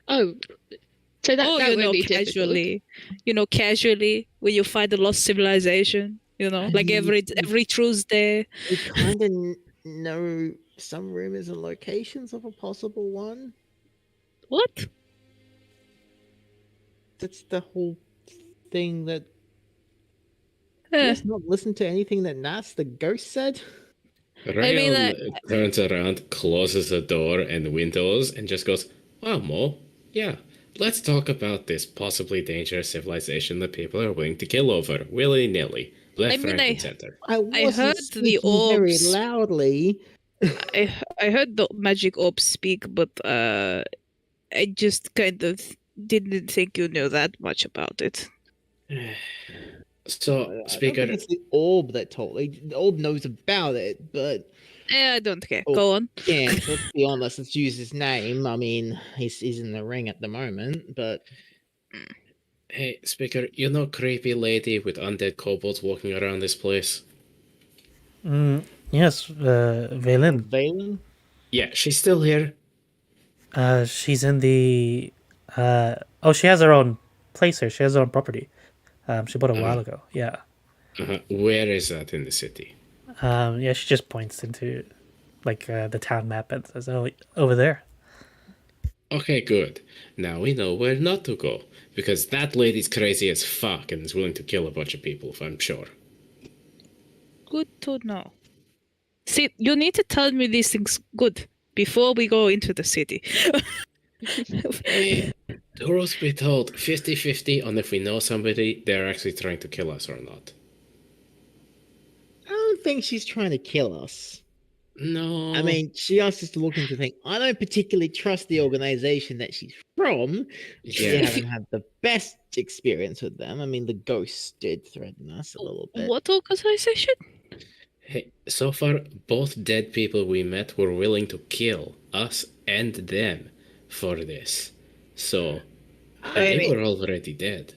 Oh, so that Oh, that would be casually. Casually, when you find a lost civilization, like every Tuesday. We kind of know some rumors and locations of a possible one. What? That's the whole thing that. Eh, Let's not listen to anything that Nas the ghost said. Rayon turns around, closes the door and windows, and just goes, "Wow, Mo, yeah, let's talk about this possibly dangerous civilization that people are willing to kill over willy-nilly, left, right, and center." I wasn't heard the speaking very orbs. loudly. I heard the magic orb speak, but I just kind of didn't think you knew that much about it. So, I don't speaker, think it's the orb that told. The orb knows about it, but I don't care. Oh. Go on. yeah, let's be honest. Let's use his name. I mean, he's in the ring at the moment, but hey, speaker, you know creepy lady with undead kobolds walking around this place? Yes, Valen. Valen. Yeah, she's still here. She's in the. She has her own place here. She has her own property. She bought a while ago. Yeah. Where is that in the city? Yeah, she just points into, like, the town map and says, "Oh, over there." Okay, good. Now we know where not to go, because that lady's crazy as fuck and is willing to kill a bunch of people, I'm sure. Good to know. See, you need to tell me these things good before we go into the city. Truth be told, 50-50 on if we know somebody, they're actually trying to kill us or not. I don't think she's trying to kill us. No. I mean, she asked us to look into things. I don't particularly trust the organization that she's from. We yeah. haven't had the best experience with them. I mean, the ghosts did threaten us a little bit. What organization? Hey, so far, both dead people we met were willing to kill us and them for this. So, I they mean, were already dead.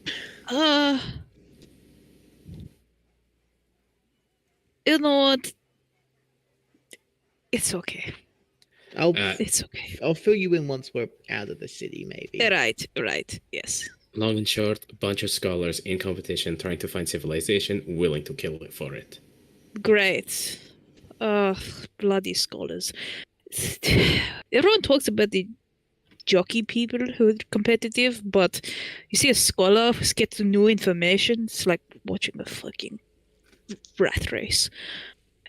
You know what? It's okay. I'll It's okay. I'll fill you in once we're out of the city, maybe. Right. Yes. Long and short, a bunch of scholars in competition trying to find civilization willing to kill for it. Great. Bloody scholars. Everyone talks about the jockey people who are competitive, but you see a scholar get new information. It's like watching a fucking rat race.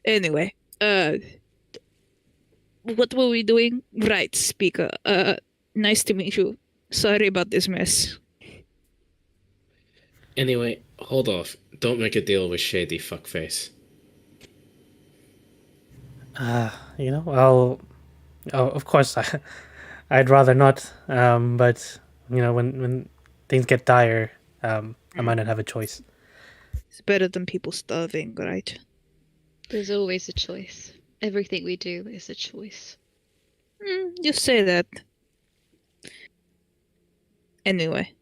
Anyway, what were we doing? Right, speaker. Nice to meet you. Sorry about this mess. Anyway, hold off. Don't make a deal with shady fuckface. You know, of course, I'd rather not. But you know, when things get dire, I might not have a choice. It's better than people starving, right? There's always a choice. Everything we do is a choice. You say that. Anyway,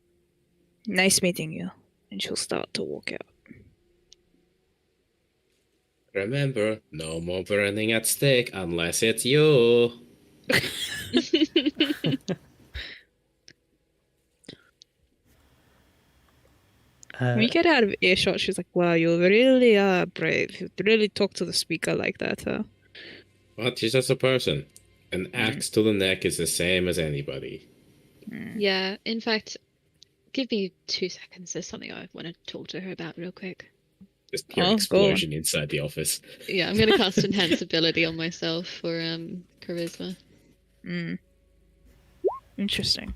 nice meeting you. And she'll start to walk out. Remember, no more burning at stake unless it's you. When you get out of earshot, she's like, wow, you really are brave. You really talk to the speaker like that, huh? But she's just a person. An axe to the neck is the same as anybody. Yeah, in fact, give me 2 seconds. There's something I want to talk to her about real quick. Just hear Oh, an go explosion inside the office. Yeah, I'm going to cast Enhance Ability on myself for Charisma. Interesting.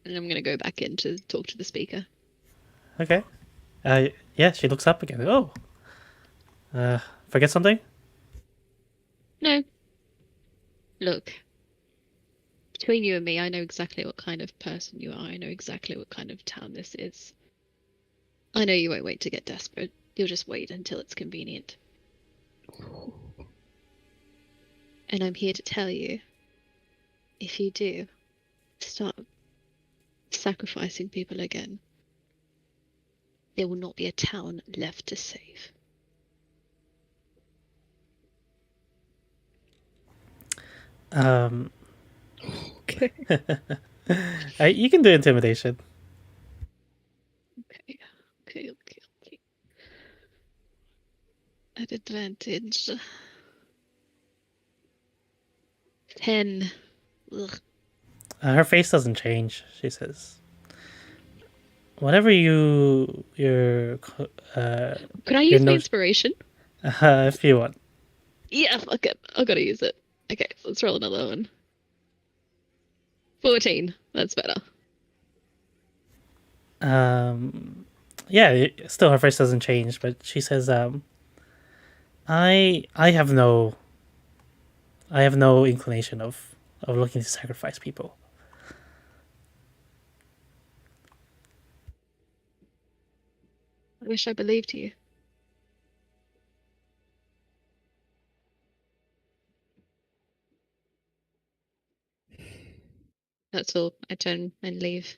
And I'm going to go back in to talk to the speaker. Okay. Yeah, she looks up again. Oh. Forget something? No. Look. Between you and me, I know exactly what kind of person you are. I know exactly what kind of town this is. I know you won't wait to get desperate. You'll just wait until it's convenient. And I'm here to tell you, if you do start sacrificing people again, there will not be a town left to save. Okay. You can do intimidation. Okay. At advantage. 10. Ugh. Her face doesn't change. She says, "Whatever your Could I your use my no- inspiration? if you want." Yeah, fuck it. I've got to use it. Okay, let's roll another one. 14. That's better. Yeah, still her face doesn't change, but she says, I have no inclination of looking to sacrifice people. I wish I believed you. That's all. I turn and leave.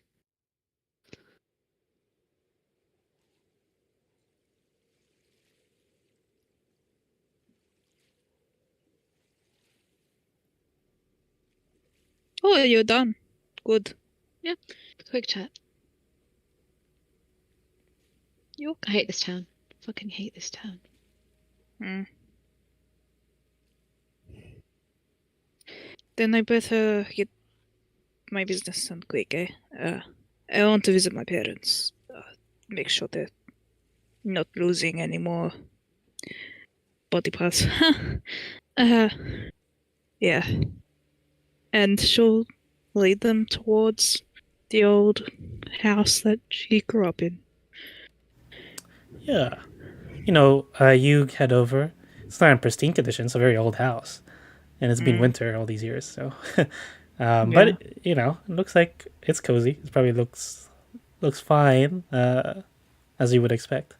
Oh, you're done. Good. Yeah, quick chat. You I hate this town. Fucking hate this town. Then I better get my business done quick, eh? I want to visit my parents. Make sure they're not losing any more body parts. Yeah. And she'll lead them towards the old house that she grew up in. Yeah, you know, you head over it's not in pristine condition. It's a very old house, and it's been Mm. winter all these years. So, Yeah. but you know, it looks like it's cozy. It probably looks fine, as you would expect.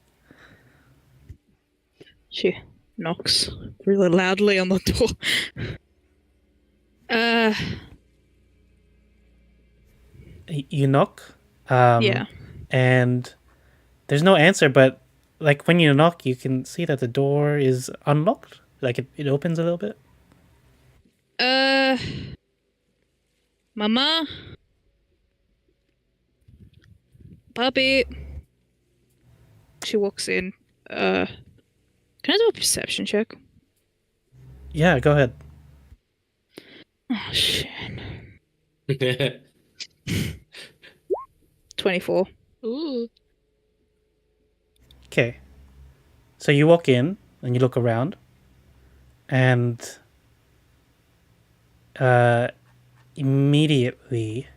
She knocks really loudly on the door. You knock, Yeah. and there's no answer. But like when you knock, you can see that the door is unlocked. Like it opens a little bit. Mama? Puppy? She walks in. Can I do a perception check? Yeah, go ahead. Oh, shit. 24. Ooh. Okay. So you walk in and you look around, and immediately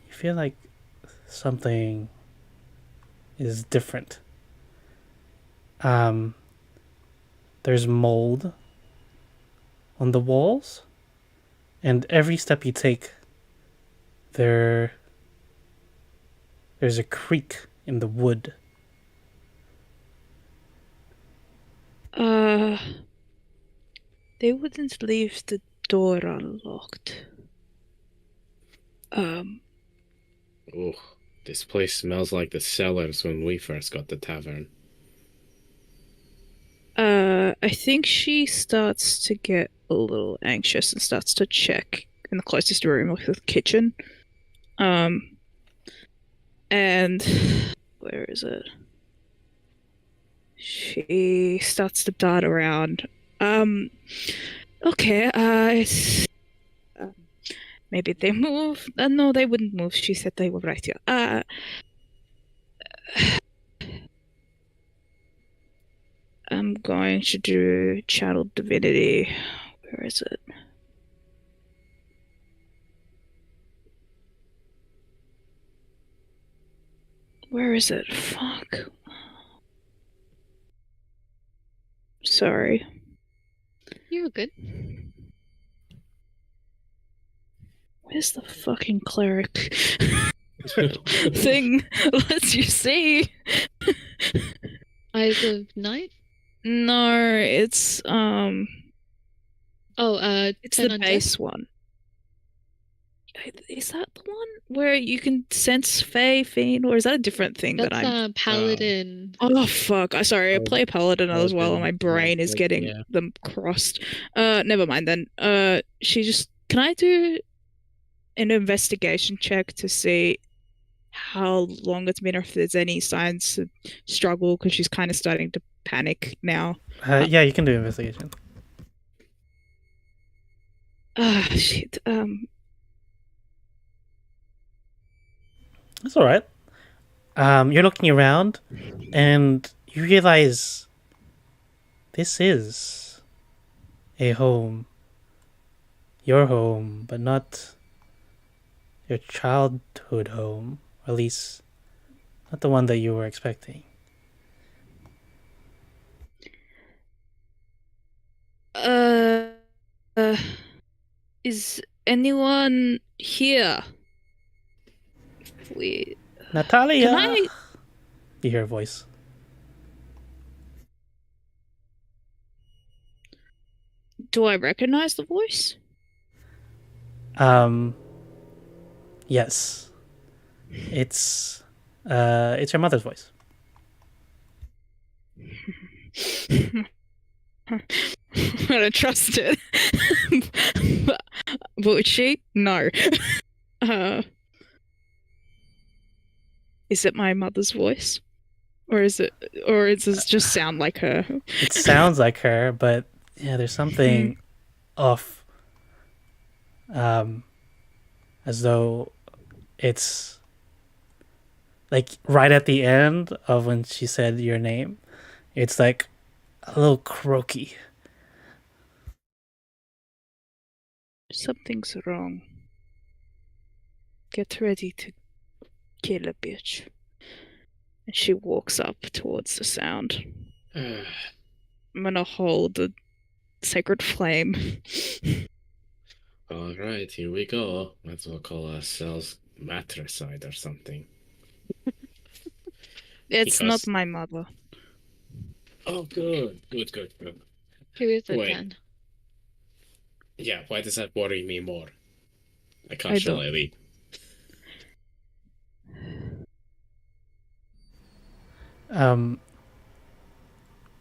you feel like something is different. There's mold on the walls, and every step you take, there's a creak in the wood. They wouldn't leave the door unlocked. Ooh, this place smells like the cellars when we first got the tavern. I think she starts to get a little anxious and starts to check in the closest room, like the kitchen. And where is it? She starts to dart around. Okay, maybe they move. No, they wouldn't move. She said they were right here. I'm going to do Channel Divinity. Where is it? Where is it? Fuck. Sorry. You're good. Where's the fucking cleric thing? Let's you see. Eyes of Night? No, it's Oh, it's Turn the on base one. Is that the one where you can sense Fae, Fiend, or is that a different thing Death? that That's I'm? Paladin. Oh fuck! I sorry, I play Paladin as well, and my brain is getting yeah. them crossed. Never mind then. She just can I do an investigation check to see how long it's been, or if there's any signs of struggle, because she's kind of starting to panic now. Yeah, you can do investigation. Shit. That's all right. You're looking around, and you realize this is a home. Your home, but not your childhood home. Or at least, not the one that you were expecting. Is anyone here? We Natalia! can I? You hear a voice. Do I recognize the voice? Yes. It's your mother's voice. I don't trust it. but would she? No. Is it my mother's voice? Or does it just sound like her? It sounds like her, but yeah, there's something off. As though it's like right at the end of when she said your name, it's like a little croaky. Something's wrong. Get ready to kill a bitch. And she walks up towards the sound. I'm gonna hold the sacred flame. All right, here we go. Might as well call ourselves matricide or something. It's not Because my mother. oh, good. Who is it Wait, then? yeah. Why does that worry me more? I can't I show don't. Ellie. Um,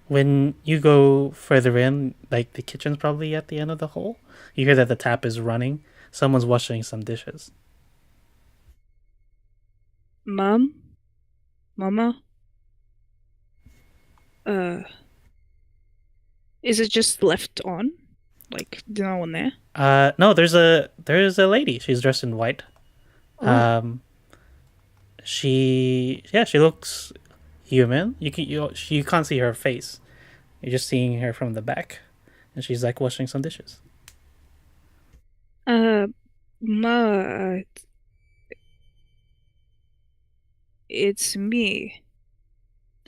when you go further in, like the kitchen's probably at the end of the hall, you hear that the tap is running. Someone's washing some dishes. Mom? Mama? Uh, is it just left on? Like, no one there? No, there's a lady. She's dressed in white. Oh. She looks human. You can't see her face. You're just seeing her from the back, and she's like washing some dishes. Ma, it's me,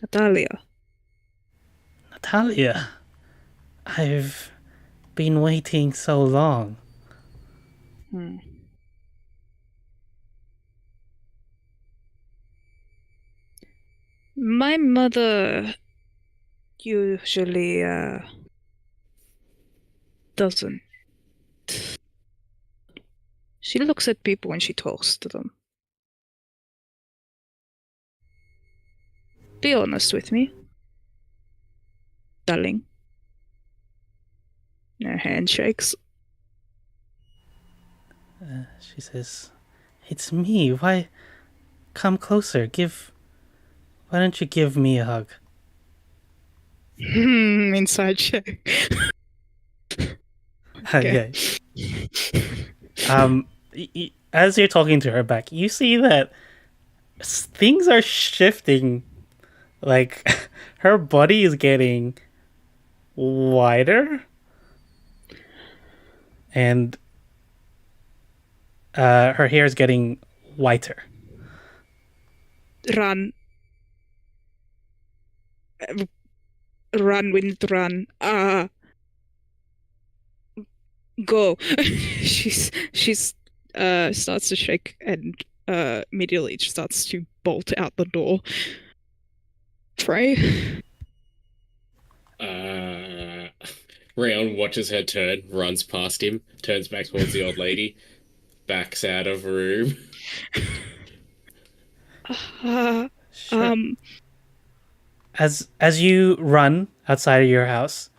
Natalia. Natalia, I've been waiting so long. Hmm. My mother usually, doesn't. She looks at people when she talks to them. Be honest with me, darling. Her hand shakes. She says, "It's me. Why? Come closer. Why don't you give me a hug?" Inside check. Okay. Okay. As you're talking to her back, you see that things are shifting. Like her body is getting wider, and her hair is getting whiter. Run. Run, we need to run. Go. she's starts to shake and immediately starts to bolt out the door. Frey. Rayon watches her turn, runs past him, turns back towards the old lady, backs out of room. Sure. As you run outside of your house,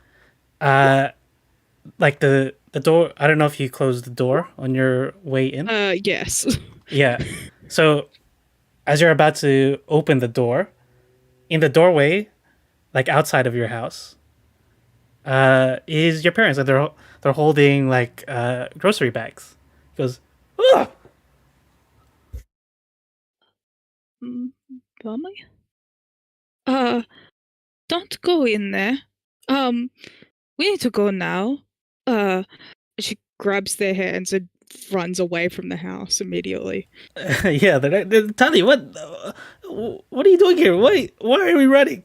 like the door. I don't know if you closed the door on your way in. Yes. Yeah. So as you're about to open the door, in the doorway, like outside of your house, is your parents, and they're holding like grocery bags. He goes, "Ugh!" Mommy? Don't go in there. We need to go now. She grabs their hands and runs away from the house immediately. Yeah, they're Tali, what are you doing here? Why are we running?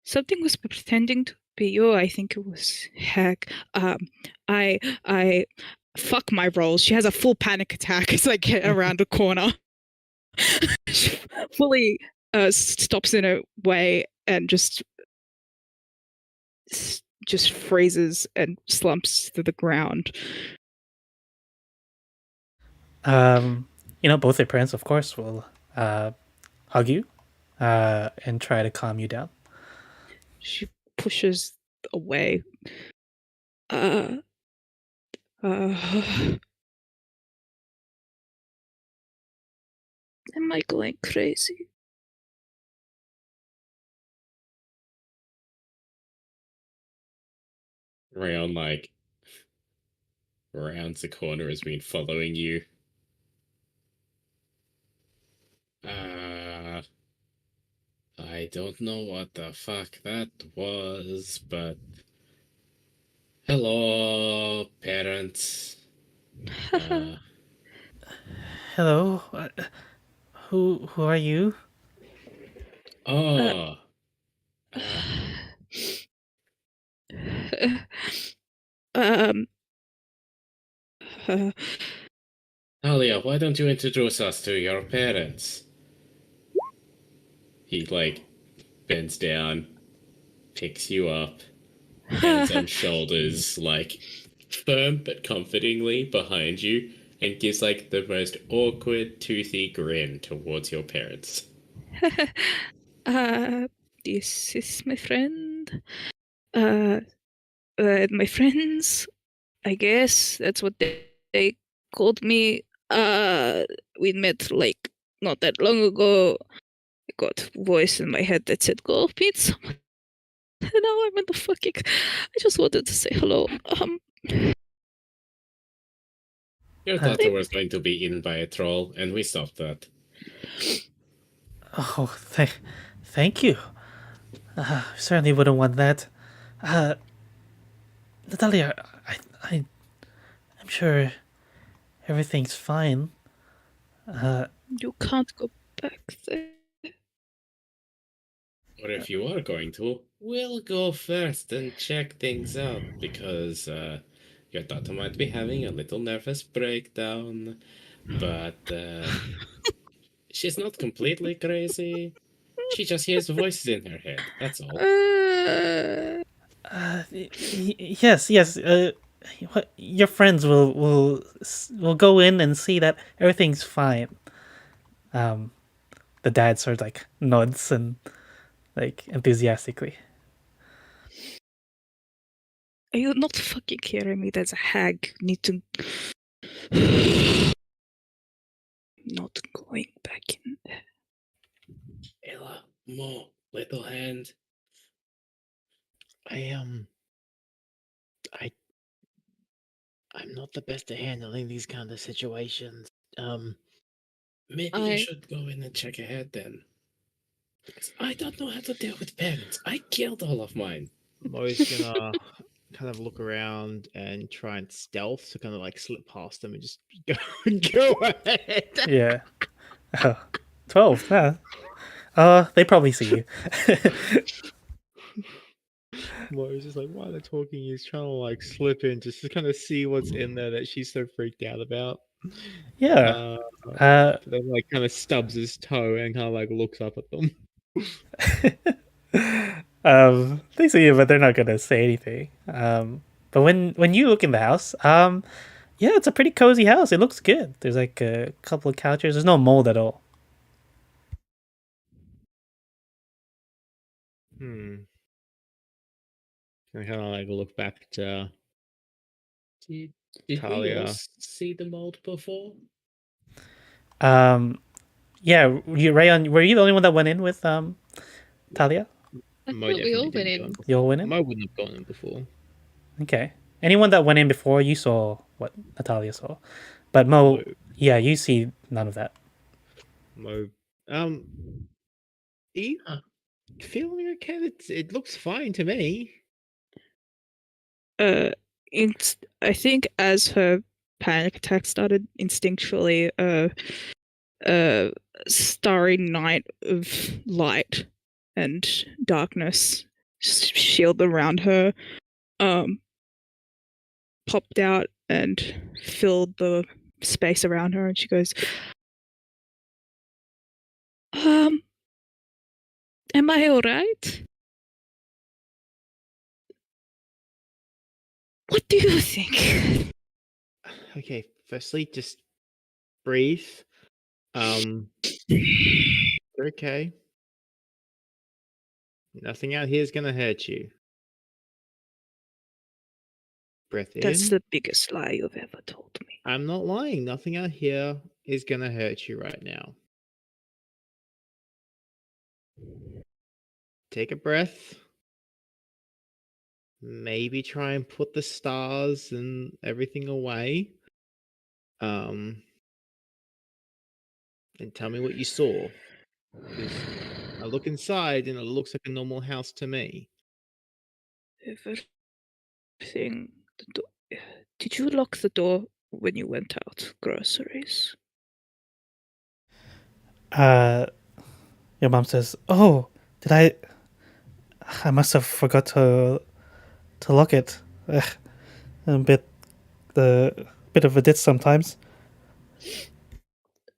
Something was pretending to be you. I think it was Heck. I fuck my rolls. She has a full panic attack as I get around the corner. She fully stops in her way and just freezes and slumps to the ground. Both their parents, of course, will hug you and try to calm you down. She pushes away. Am I going crazy? Rayon, like, rounds the corner, has been following you. I don't know what the fuck that was, but hello, parents. Hello, who are you? Oh, um. uh, Talia, why don't you introduce us to your parents? He like bends down, picks you up, hands on shoulders, like firm but comfortingly behind you, and gives like the most awkward, toothy grin towards your parents. This is my friend. My friends. I guess that's what they called me. We met like not that long ago. I got a voice in my head that said, "Go meet someone." And now I'm in the fucking. I just wanted to say hello. Your daughter was going to be eaten by a troll, and we stopped that. Oh, thank you. Certainly wouldn't want that. Natalia, I'm sure everything's fine. You can't go back there. Or if you are going to, we'll go first and check things out because your daughter might be having a little nervous breakdown, but she's not completely crazy. She just hears voices in her head. That's all. Yes, yes. Your friends will go in and see that everything's fine. The dad sort of like nods and like enthusiastically. Are you not fucking hearing me? There's a hag. Need to. Not going back in there. Ella, Mo, little hand. I'm not the best at handling these kind of situations. Maybe you should go in and check ahead then. Because I don't know how to deal with parents. I killed all of mine. Mo's gonna kind of look around and try and stealth to kind of like slip past them and just go ahead. Yeah. 12. Huh? They probably see you. Mo's just like, while they're talking, he's trying to like slip in just to kind of see what's in there that she's so freaked out about. Yeah. Then like kind of stubs his toe and kind of like looks up at them. They see you, but they're not gonna say anything. But when you look in the house, yeah, it's a pretty cozy house. It looks good. There's like a couple of couches. There's no mold at all. I kind of like look back to Did we Talia. all see the mold before? Yeah, Rayon, were you the only one that went in with Talia? I Mo thought we all definitely went didn't in. go before. You all went in? Mo wouldn't have gone in before. Okay. Anyone that went in before, you saw what Natalia saw, but Mo, yeah, you see none of that. Mo, you feeling okay? It looks fine to me. I think as her panic attack started, instinctually, starry night of light and darkness shield around her, popped out and filled the space around her, and she goes, am I all right? What do you think? Okay, firstly, just breathe. Okay. Nothing out here is gonna hurt you. Breath in. That's the biggest lie you've ever told me. I'm not lying. Nothing out here is gonna hurt you right now. Take a breath. Maybe try and put the stars and everything away. And tell me what you saw. Because I look inside and it looks like a normal house to me. Everything. Did you lock the door when you went out groceries? Your mom says, "Oh, did I must have forgot to lock it. A bit of a ditch sometimes.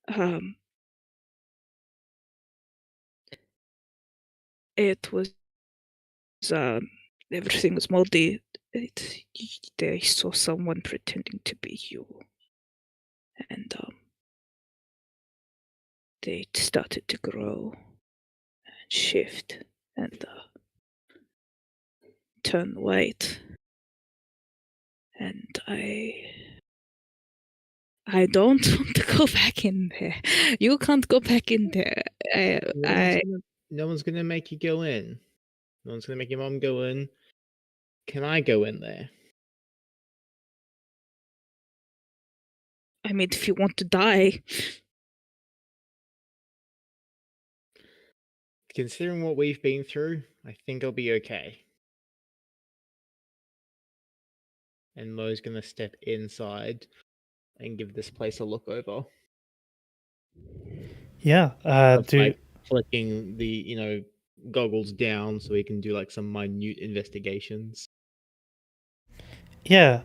Um, it was everything was moldy. They saw someone pretending to be you, and they started to grow and shift and turn white. And I don't want to go back in there. You can't go back in there. No one's gonna make you go in. No one's gonna make your mom go in. Can I go in there? I mean, if you want to die, Considering what we've been through, I think I'll be okay. And Mo's gonna step inside and give this place a look over. Yeah. Of, like flicking the goggles down so he can do like some minute investigations. Yeah.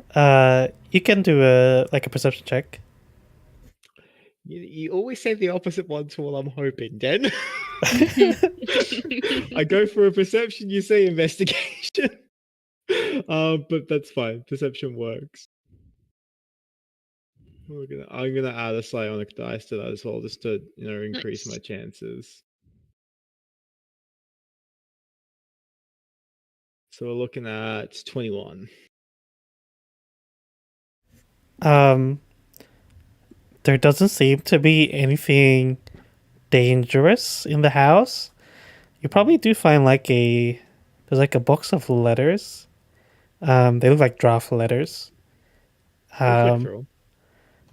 You can do a perception check. You always say the opposite one to what I'm hoping, Den. I go for a perception, you say investigation. But that's fine. Perception works. I'm gonna add a psionic dice to that as well, just to increase Nice. my chances. So we're looking at 21. There doesn't seem to be anything dangerous in the house. You probably do find there's like a box of letters. They look like draft letters. We'll flick through 'em.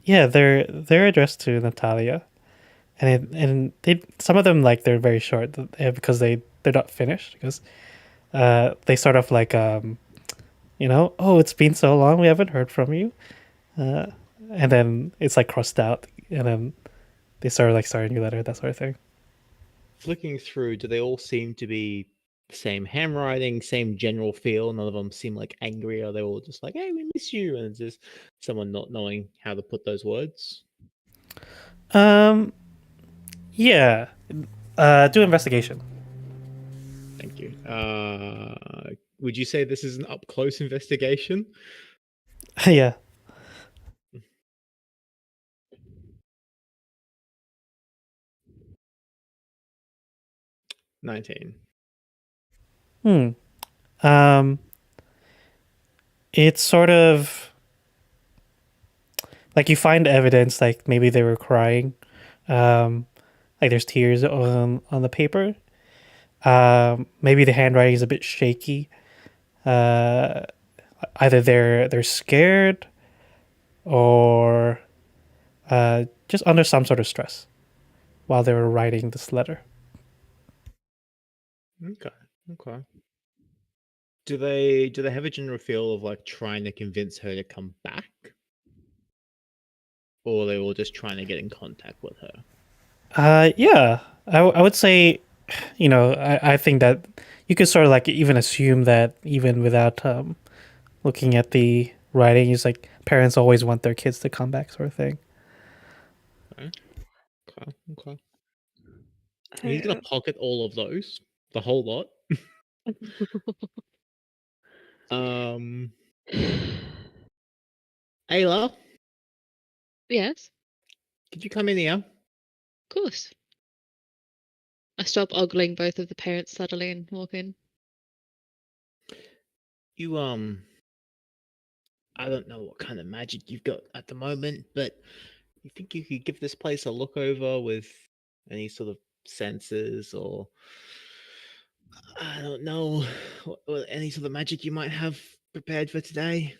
Yeah, they're addressed to Natalia, and some of them they're very short because they're not finished because they start off oh, it's been so long we haven't heard from you, and then it's crossed out, and then they start start a new letter, that sort of thing. Flicking through, do they all seem to be the same handwriting, same general feel? None of them seem angry, or they're all just like, "Hey, we miss you," and it's just someone not knowing how to put those words. Yeah. Do investigation. Thank you. Would you say this is an up close investigation? Yeah. 19. It's sort of you find evidence maybe they were crying, there's tears on the paper. Maybe the handwriting is a bit shaky. Either they're scared or just under some sort of stress while they were writing this letter. Okay. Do they have a general feel of trying to convince her to come back? Or are they all just trying to get in contact with her? Yeah. I would say, I think that you could sort of even assume that even without looking at the writing, it's parents always want their kids to come back, sort of thing. Okay. He's gonna pocket all of those, the whole lot. Ayla, Yes, could you come in here? of course. I stop ogling both of the parents subtly and walk in. You I don't know what kind of magic you've got at the moment, but you think you could give this place a look over with any sort of senses, or I don't know, any sort of magic you might have prepared for today?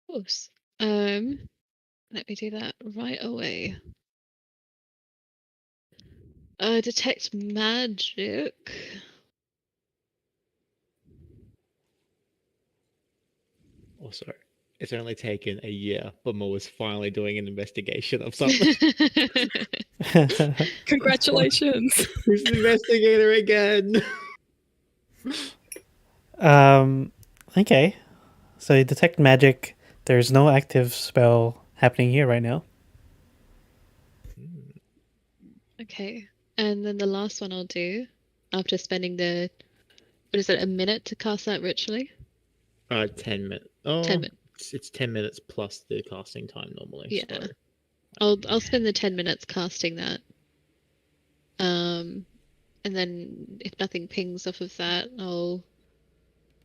Of course. Let me do that right away. Detect magic. Also, it's only taken a year, but Mo was finally doing an investigation of something. congratulations. He's an investigator again. Okay. So you detect magic. There's no active spell happening here right now. Okay. And then the last one I'll do after spending what is it, a minute to cast that ritually? 10 minutes. Oh, 10 minutes. it's 10 minutes plus the casting time normally. Yeah. So I'll spend the 10 minutes casting that. And then if nothing pings off of that, I'll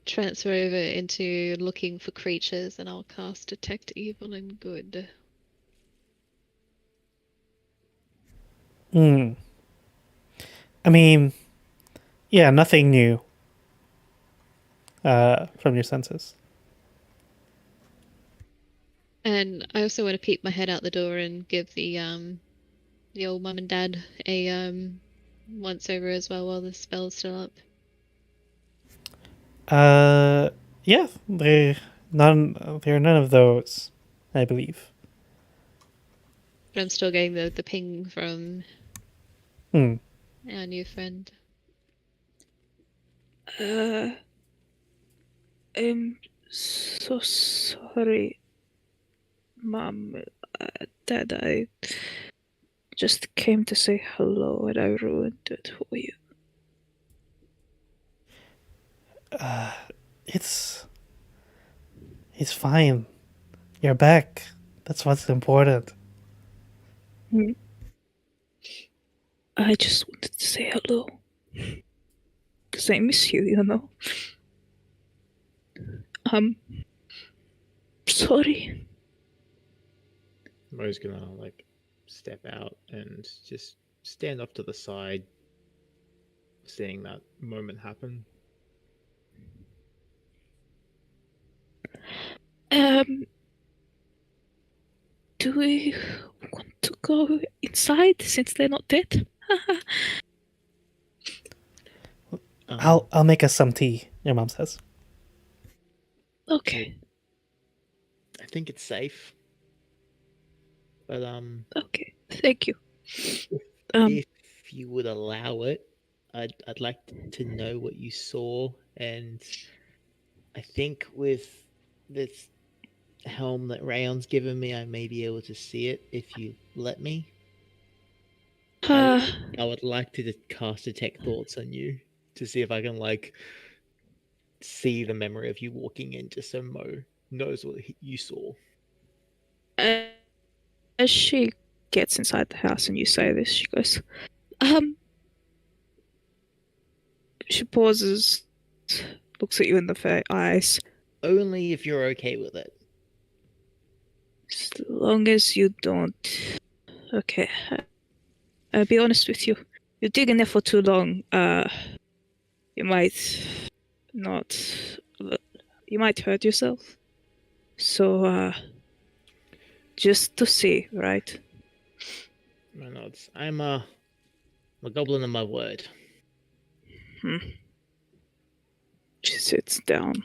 transfer over into looking for creatures and I'll cast Detect Evil and Good. Hmm. I mean, yeah, nothing new. From your senses. And I also want to peek my head out the door and give the old mum and dad a once over as well while the spell's still up. Yeah, there are none of those, I believe. But I'm still getting the ping from Hmm. our new friend. I'm so sorry, Mom, Dad. I just came to say hello and I ruined it for you. It's fine. You're back. That's what's important. I just wanted to say hello. Because I miss you, you know. I'm sorry. Mo's gonna like step out and just stand off to the side, seeing that moment happen. Um, do we want to go inside since they're not dead? I'll make us some tea. Your mom says. Okay, I think it's safe, but okay. Thank you. Um, if you would allow it, I'd like to know what you saw, and I think with this helm that Rayon's given me, I may be able to see it if you let me. uh, I would like to just cast detect thoughts on you to see if I can like see the memory of you walking in, just so Mo knows what you saw. as she gets inside the house and you say this, she goes, um, she pauses, looks at you in the eyes. Only if you're okay with it. As long as you don't. Okay. I'll be honest with you. You dig in there for too long. You might not. You might hurt yourself. So, just to see, right? My nods. I'm a goblin of my word. She sits down.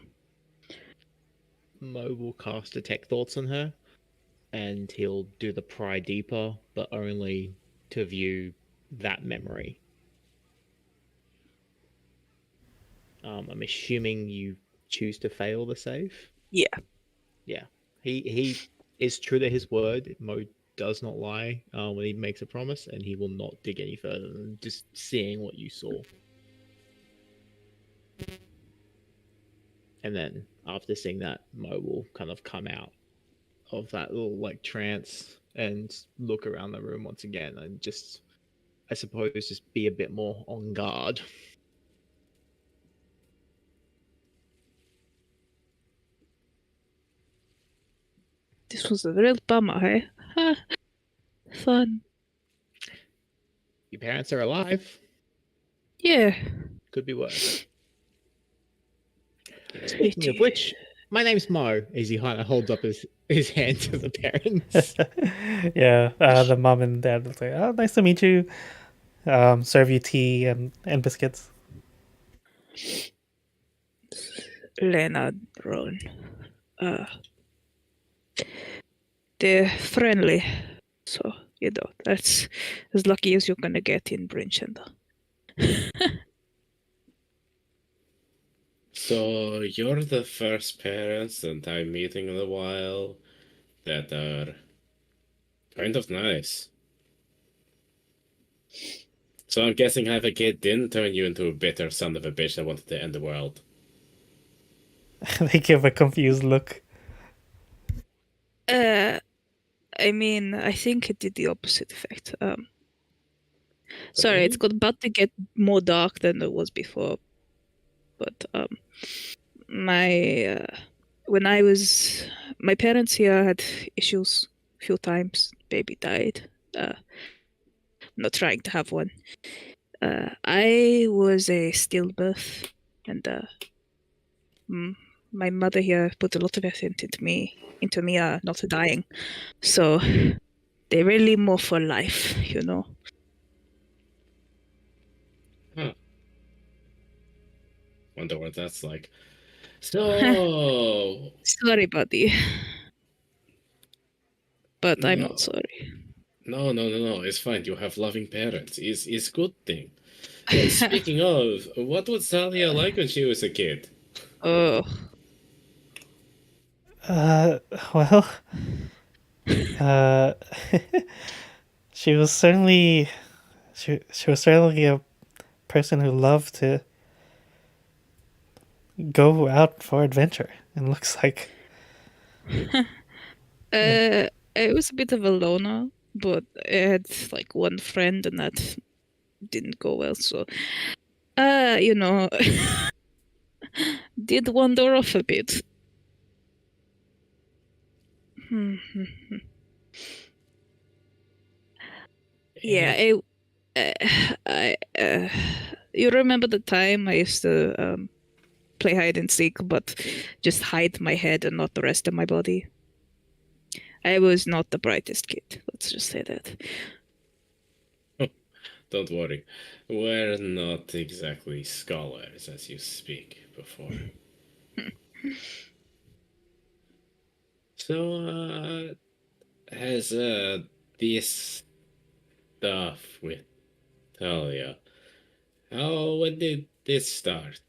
Mo will cast detect thoughts on her, and he'll do the pry deeper, but only to view that memory. I'm assuming you choose to fail the save. Yeah. Yeah, he is true to his word. Mo does not lie when he makes a promise, and he will not dig any further than just seeing what you saw. And then after seeing that, Mo will kind of come out of that little like trance and look around the room once again, and just, I suppose, just be a bit more on guard. This was a real bummer, hey? Ha! Fun. Your parents are alive. Yeah. Could be worse. Speaking of which, my name's Mo. As he kind of holds up his hand to the parents. Yeah, the mom and dad will say, "Oh, nice to meet you." Serve you tea and biscuits. Lena, Ron. Uh, they're friendly. So, you know, that's as lucky as you're gonna get in Brinchenda. So you're the first parents that I'm meeting in a while that are kind of nice. So I'm guessing having a kid didn't turn you into a bitter son of a bitch that wanted to end the world. They give a confused look. I mean, I think it did the opposite effect. Sorry, it's got about to get more dark than it was before. But my my parents here had issues a few times. Baby died. Not trying to have one. I was a stillbirth, and my mother here put a lot of effort into me not dying. So they really more for life, you know. Huh. Wonder what that's like. So Sorry, buddy, but I'm no, not sorry. no. It's fine. You have loving parents. It's good thing. But speaking of, what was Talia like when she was a kid? Oh, Uh, well, uh, she was certainly she was certainly a person who loved to go out for adventure. It looks like. it was a bit of a loner, but I had like one friend, and that didn't go well. So, you know, did wander off a bit. Yeah, you remember the time I used to play hide and seek, but just hide my head and not the rest of my body? I was not the brightest kid. Let's just say that. Don't worry. We're not exactly scholars as you speak before. So, has this stuff with Talia, when did this start?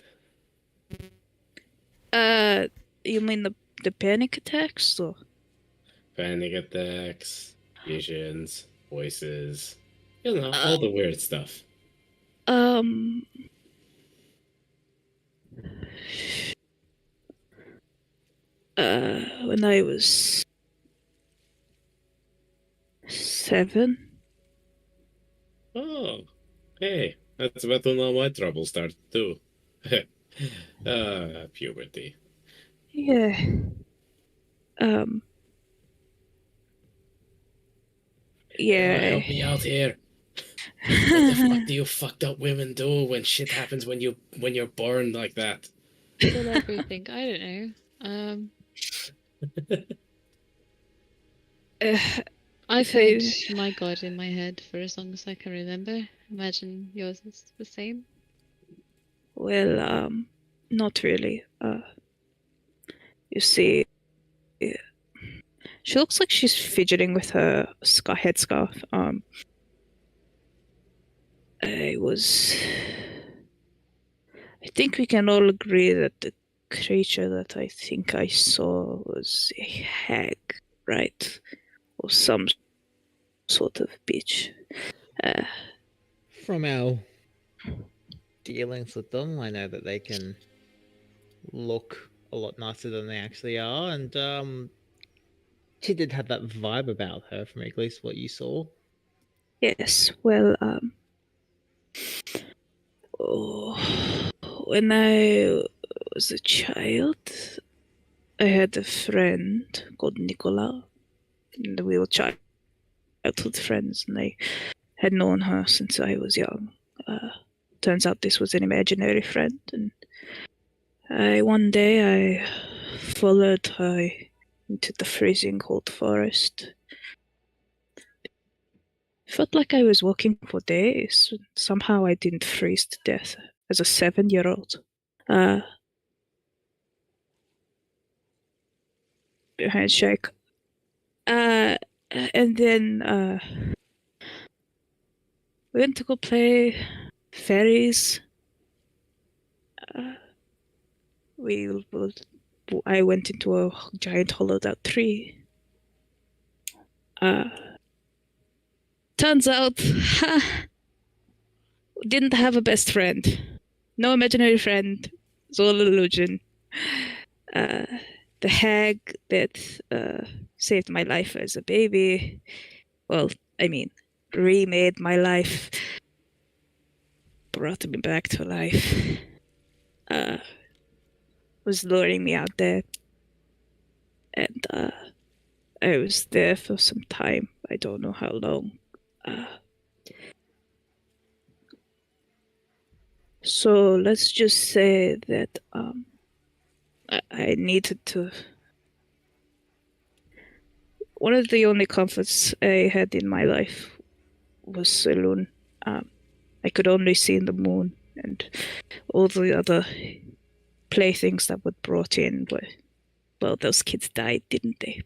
Uh, you mean the panic attacks? Or Panic attacks, visions, voices, all the weird stuff. um, when I was 7. Oh, hey, that's about when all my trouble started too. Puberty. Yeah. Um. Yeah, Yeah. help me out here. What the fuck do you fucked up women do when shit happens when you're born like that? Kill everything. I don't know. I've So- had my god in my head for as long as I can remember. Imagine yours is the same. Well, not really. You see, she looks like she's fidgeting with her headscarf. I was. I think we can all agree that the creature that I think I saw was a hag, right? Or some sort of bitch. From our dealings with them, I know that they can look a lot nicer than they actually are, and she did have that vibe about her from at least what you saw. Yes, well, oh, when I was a child, I had a friend called Nicola, and we were childhood friends, and I had known her since I was young. Turns out this was an imaginary friend, and one day I followed her into the freezing cold forest. Felt like I was walking for days. Somehow I didn't freeze to death as a 7-year-old. Handshake. And then we went to go play fairies. I went into a giant hollowed out tree. Turns out, didn't have a best friend. No imaginary friend. It's all illusion. The hag that saved my life as a baby, well, I mean, remade my life, brought me back to life, was luring me out there. And I was there for some time. I don't know how long. So let's just say that I needed to. One of the only comforts I had in my life was saloon. I could only see the moon, and all the other playthings that were brought in were, well, those kids died, didn't they?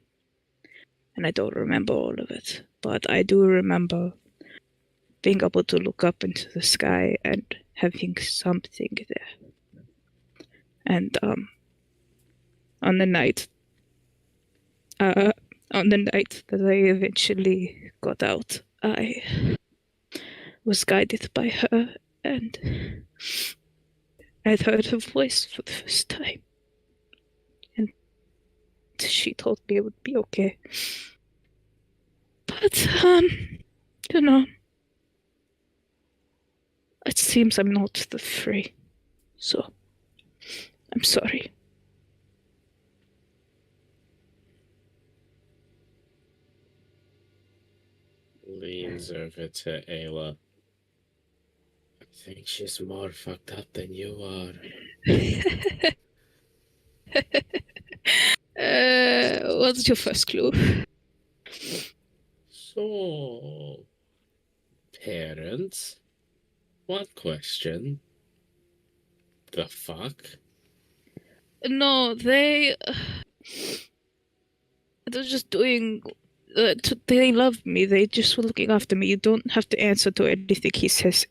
And I don't remember all of it, but I do remember being able to look up into the sky and having something there. And on the night that I eventually got out, I was guided by her, and I'd heard her voice for the first time. And she told me it would be okay. But, you know, it seems I'm not the free. So, I'm sorry. Leans over to Ayla. I think she's more fucked up than you are. What's your first clue? So, parents? What question? The fuck? No, they're just doing. They love me. They just were looking after me. You don't have to answer to anything he says.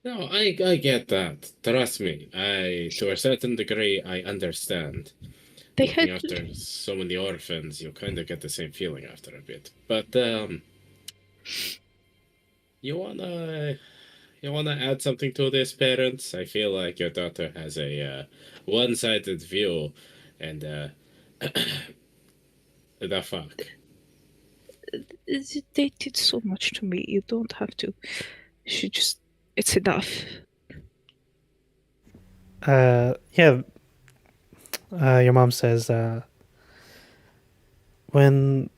No, I get that. Trust me. To a certain degree, I understand. They Looking had. after so many orphans, you kind of get the same feeling after a bit. But, you wanna add something to this, parents? I feel like your daughter has a one-sided view, and the fuck. They did so much to me. You don't have to. She just. It's enough. Yeah. Your mom says, when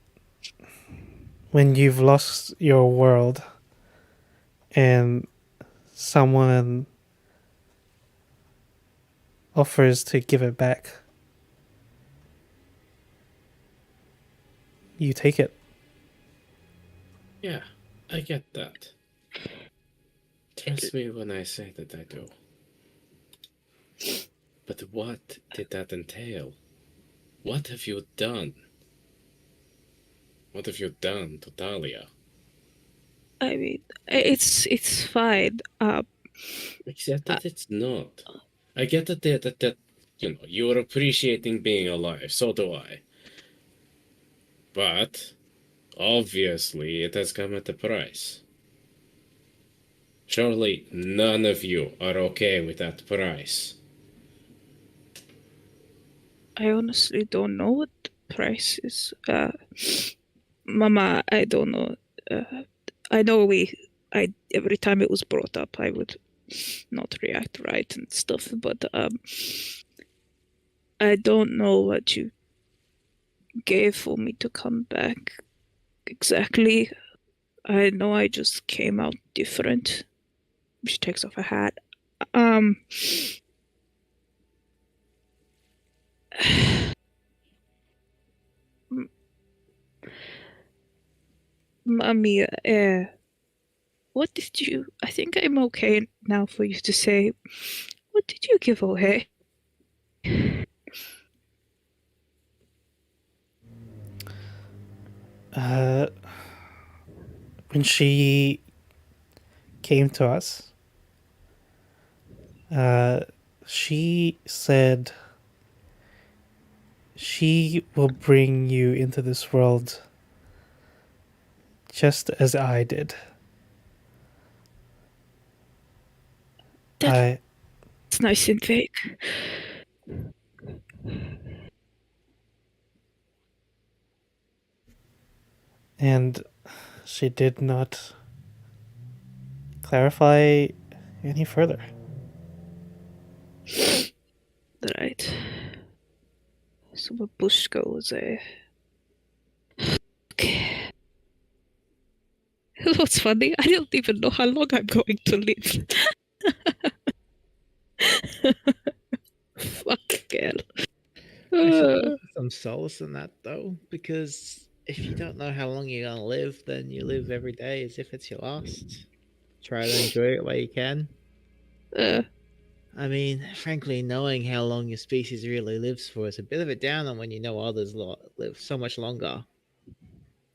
you've lost your world and someone offers to give it back, you take it. Yeah, I get that. Trust me when I say that I do. But what did that entail? What have you done? What have you done to Talia? I mean, it's fine. Except that it's not. I get that you're appreciating being alive. So do I. But obviously, it has come at a price. Surely none of you are okay with that price. I honestly don't know what the price is. Mama, I don't know. I know every time it was brought up, I would not react right and stuff, but I don't know what you gave for me to come back exactly. I know I just came out different. She takes off her hat. Mommy, what did you? I think I'm okay now for you to say. What did you give away? When she came to us, she said she will bring you into this world just as I did. That's I nice and vague. and she did not clarify any further. Right. So a bush goes, Okay. What's funny? I don't even know how long I'm going to live. Fuck, girl. I suppose Uh, there's some solace in that though, because if you don't know how long you're gonna live, then you live every day as if it's your last. Try to enjoy it while you can. uh, I mean, frankly, knowing how long your species really lives for is a bit of a downer when you know others live so much longer. uh,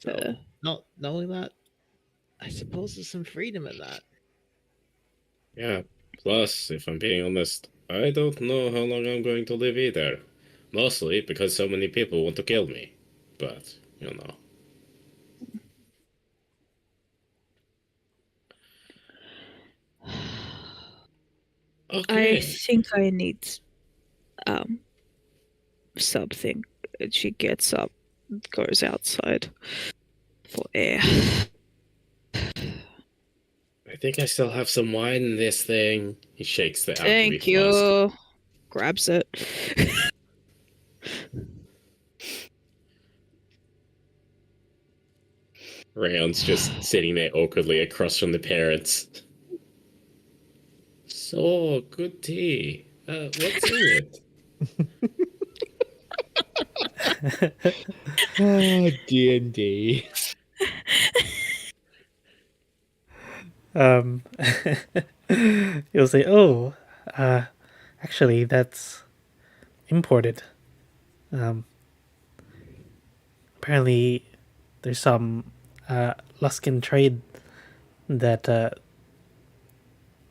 So, not knowing that, I suppose there's some freedom in that. Yeah. Plus, if I'm being honest, I don't know how long I'm going to live either. Mostly because so many people want to kill me. But, you know. I Okay. think I need um something. And she gets up, goes outside for air. I think I still have some wine in this thing. He shakes the alchemy Thank flask. you. Grabs it. Rayon's just sitting there awkwardly across from the parents. So, good tea. What's in it? Ah, D&D. Um, you'll say, "Oh, uh, actually, that's imported." Um, apparently, there's some Luskin trade that,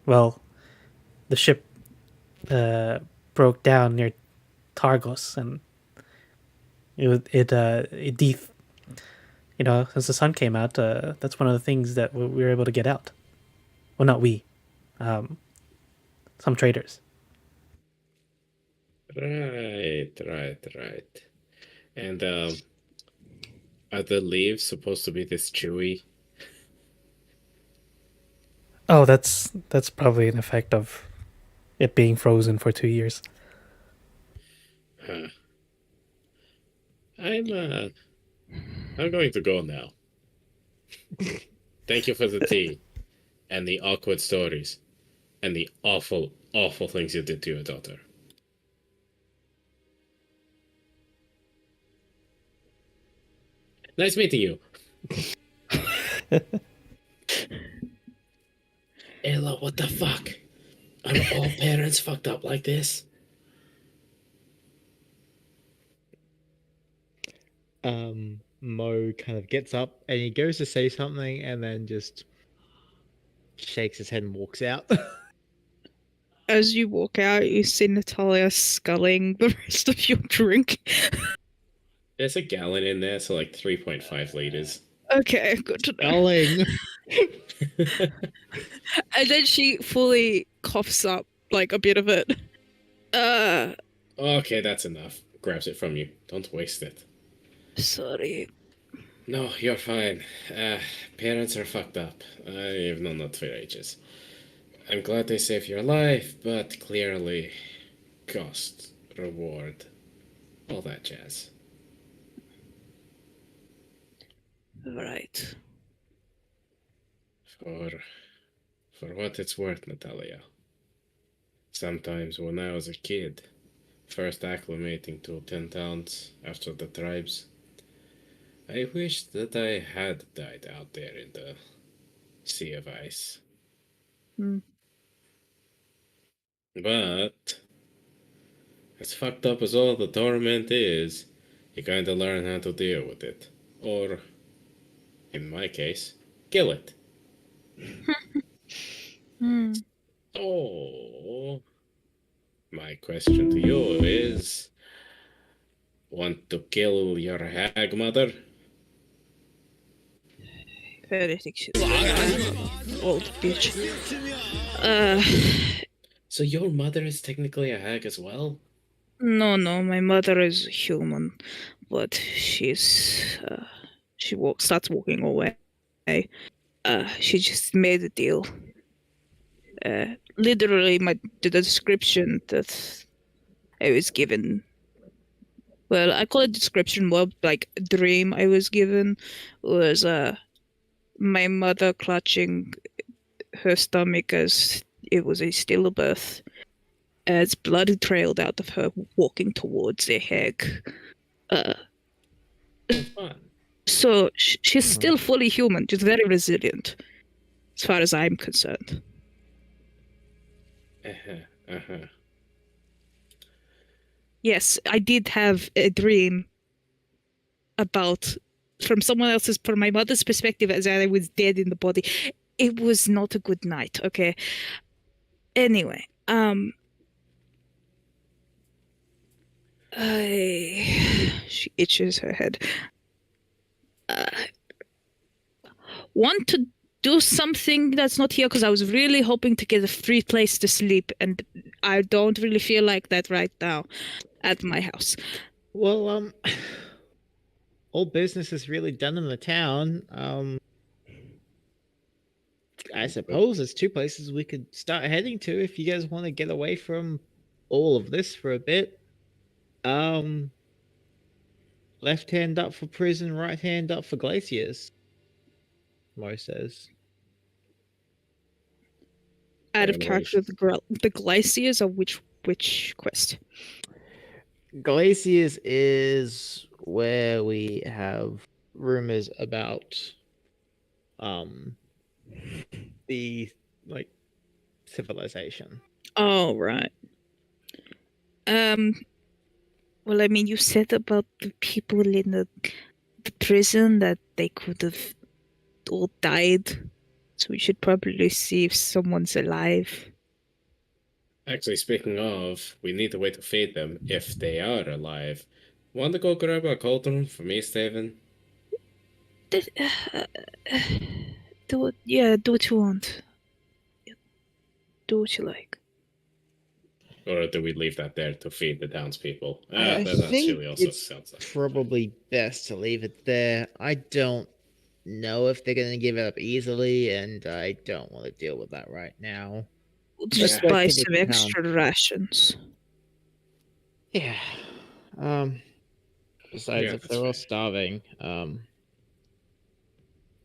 well, the ship broke down near Targos, and it you know, since the sun came out, that's one of the things that we were able to get out. Well, not we, um, some traders. Right. And, are the leaves supposed to be this chewy? Oh, that's probably an effect of it being frozen for 2 years. Huh. I'm, uh, I'm going to go now. Thank you for the tea, and the awkward stories, and the awful, awful things you did to your daughter. Nice meeting you. Ella, what the fuck? Are all parents fucked up like this? Mo kind of gets up and he goes to say something and then just shakes his head and walks out. As you walk out, you see Natalia sculling the rest of your drink. There's a gallon in there, so like 3.5 liters. Okay, good to know. Spelling. And then she fully coughs up like a bit of it. Okay, that's enough. Grabs it from you. Don't waste it. Sorry. No, you're fine. Parents are fucked up. I've known that for ages. I'm glad they saved your life, but clearly, cost, reward, all that jazz. Right. For, for what it's worth, Natalia. Sometimes when I was a kid, first acclimating to 10 towns after the tribes, I wished that I had died out there in the sea of ice. Hmm. But, as fucked up as all the torment is, you kinda learn how to deal with it. Or, in my case, kill it. Hmm. Oh, My question to you is, want to kill your hag mother? I think she's old bitch. Uh, So your mother is technically a hag as well? no, my mother is human, but she starts walking away. She just made a deal. Literally, the description that I was given. Well, I call it description more like a dream I was given was my mother clutching her stomach as it was a stillbirth, as blood trailed out of her walking towards a hag. Sounds fun. So she's still fully human, just very resilient, as far as I'm concerned. Yes, I did have a dream from my mother's perspective, as I was dead in the body. It was not a good night, okay? Anyway, she itches her head. Want to do something that's not here because I was really hoping to get a free place to sleep, and I don't really feel like that right now at my house. Well, all business is really done in the town. I suppose there's two places we could start heading to if you guys want to get away from all of this for a bit. Left hand up for prison, right hand up for glaciers. Mo says. Out of character, the glaciers are which quest? Glaciers is where we have rumors about the like civilization. Oh, right. Well, I mean, you said about the people in the prison that they could have all died, so we should probably see if someone's alive. Actually, speaking of, we need a way to feed them if they are alive. Want to go grab a cauldron for me, Steven? Do what you want. Do what you like. Or do we leave that there to feed the townspeople? I That think actually also it's sounds like probably best to leave it there. I don't know if they're going to give it up easily, and I don't want to deal with that right now. We'll just Yeah. buy Respect to some the extra rations. Yeah. Besides, Yeah, if that's they're all fair. starving,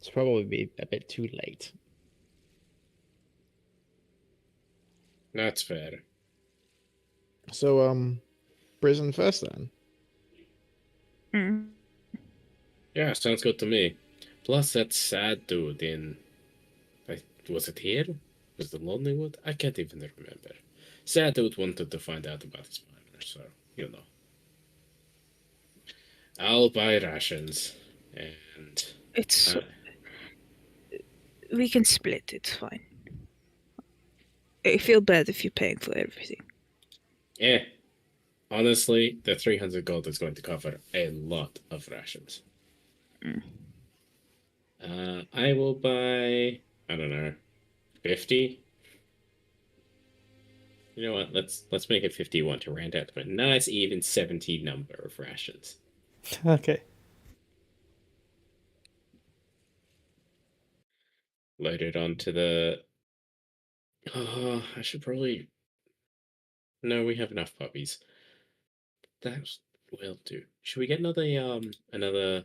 it's probably be a bit too late. That's fair. So, prison first then. Mm. Yeah, sounds good to me. Plus, that sad dude in. Was it here? Was it Lonelywood? I can't even remember. Sad dude wanted to find out about his partner, so, you know. I'll buy rations. And. It's we can split. It's fine. I feel bad if you're paying for everything. Yeah. Honestly, the 300 gold is going to cover a lot of rations. I will buy, I don't know, 50. You know what? Let's make it 51 to round out to a nice even 70 number of rations. Okay. Load it onto the. I should probably. No, we have enough puppies. That will do. Should we get another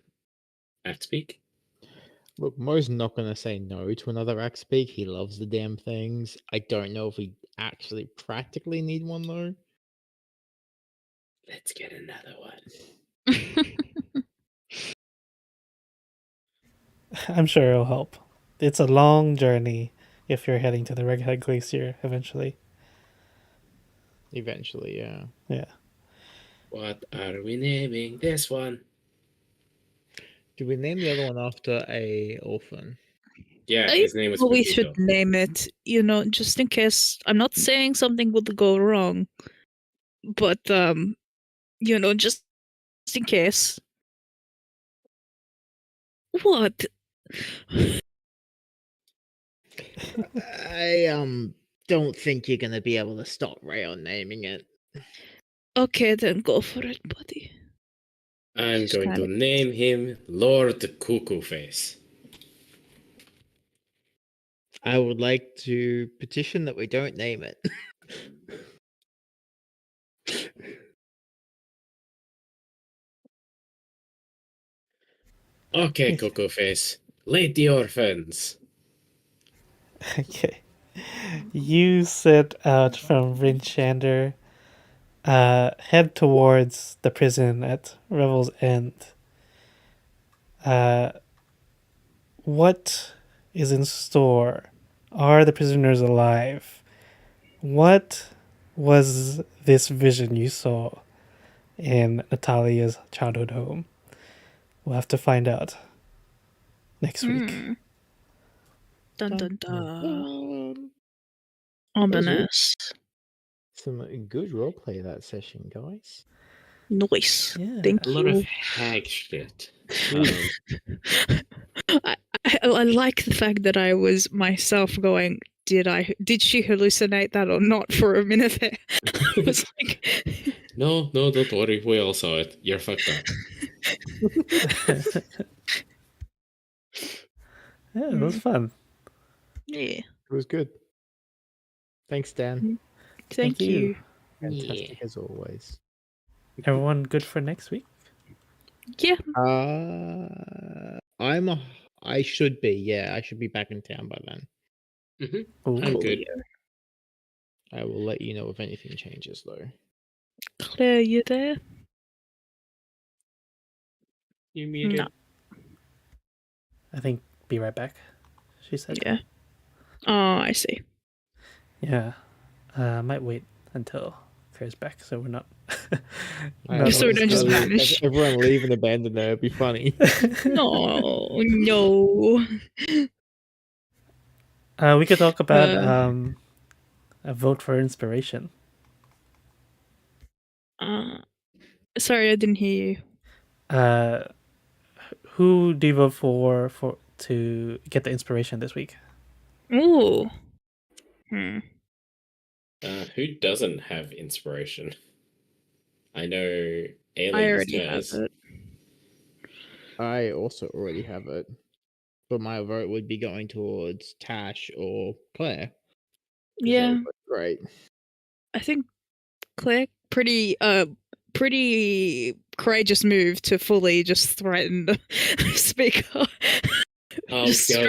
axe speak? Look, Mo's not going to say no to another axe speak. He loves the damn things. I don't know if we actually practically need one though. Let's get another one. I'm sure it'll help. It's a long journey if you're heading to the Red Head Glacier eventually. Eventually, yeah. Yeah. What are we naming this one? Do we name the other one after a orphan? Yeah, I his name was we Pepito. should name it, just in case. I'm not saying something would go wrong, but just in case. What? I don't think you're gonna be able to stop Rayon naming it. Okay, then go for it, buddy. I'm She's going to kinda- name him Lord Cuckoo Face. I would like to petition that we don't name it. Okay, Yes. Cuckoo Face. Lead the orphans. Okay. You set out from Rinshander, head towards the prison at Revel's End. What is in store? Are the prisoners alive? What was this vision you saw in Natalia's childhood home? We'll have to find out next week. Dun dun dun. Ominous. Some good roleplay that session, guys. Nice. Yeah. Thank A lot of you. hag shit. I like the fact that I was myself going, did she hallucinate that or not for a minute there? I was like No, don't worry. We all saw it. You're fucked up. Yeah, it was fun. Yeah. It was good. Thanks, Dan. Thank you. Fantastic as always. Everyone good for next week? Yeah. I should be. Yeah, I should be back in town by then. Ooh. I'm good. I will let you know if anything changes, though. Claire, you there? You muted. No. I think be right back, she said. Yeah. Oh, I see. Yeah. Might wait until Claire's back so we're not. So we don't just vanish. Everyone leave and abandon her. It'd be funny. No. We could talk about a vote for inspiration. Sorry, I didn't hear you. Who do you vote for to get the inspiration this week? Ooh. Who doesn't have inspiration? I know I aliens already have does. it. I also already have it, but my vote would be going towards Tash or Claire. Yeah. Right. I think Claire pretty courageous move to fully just threaten the speaker. I'll Just go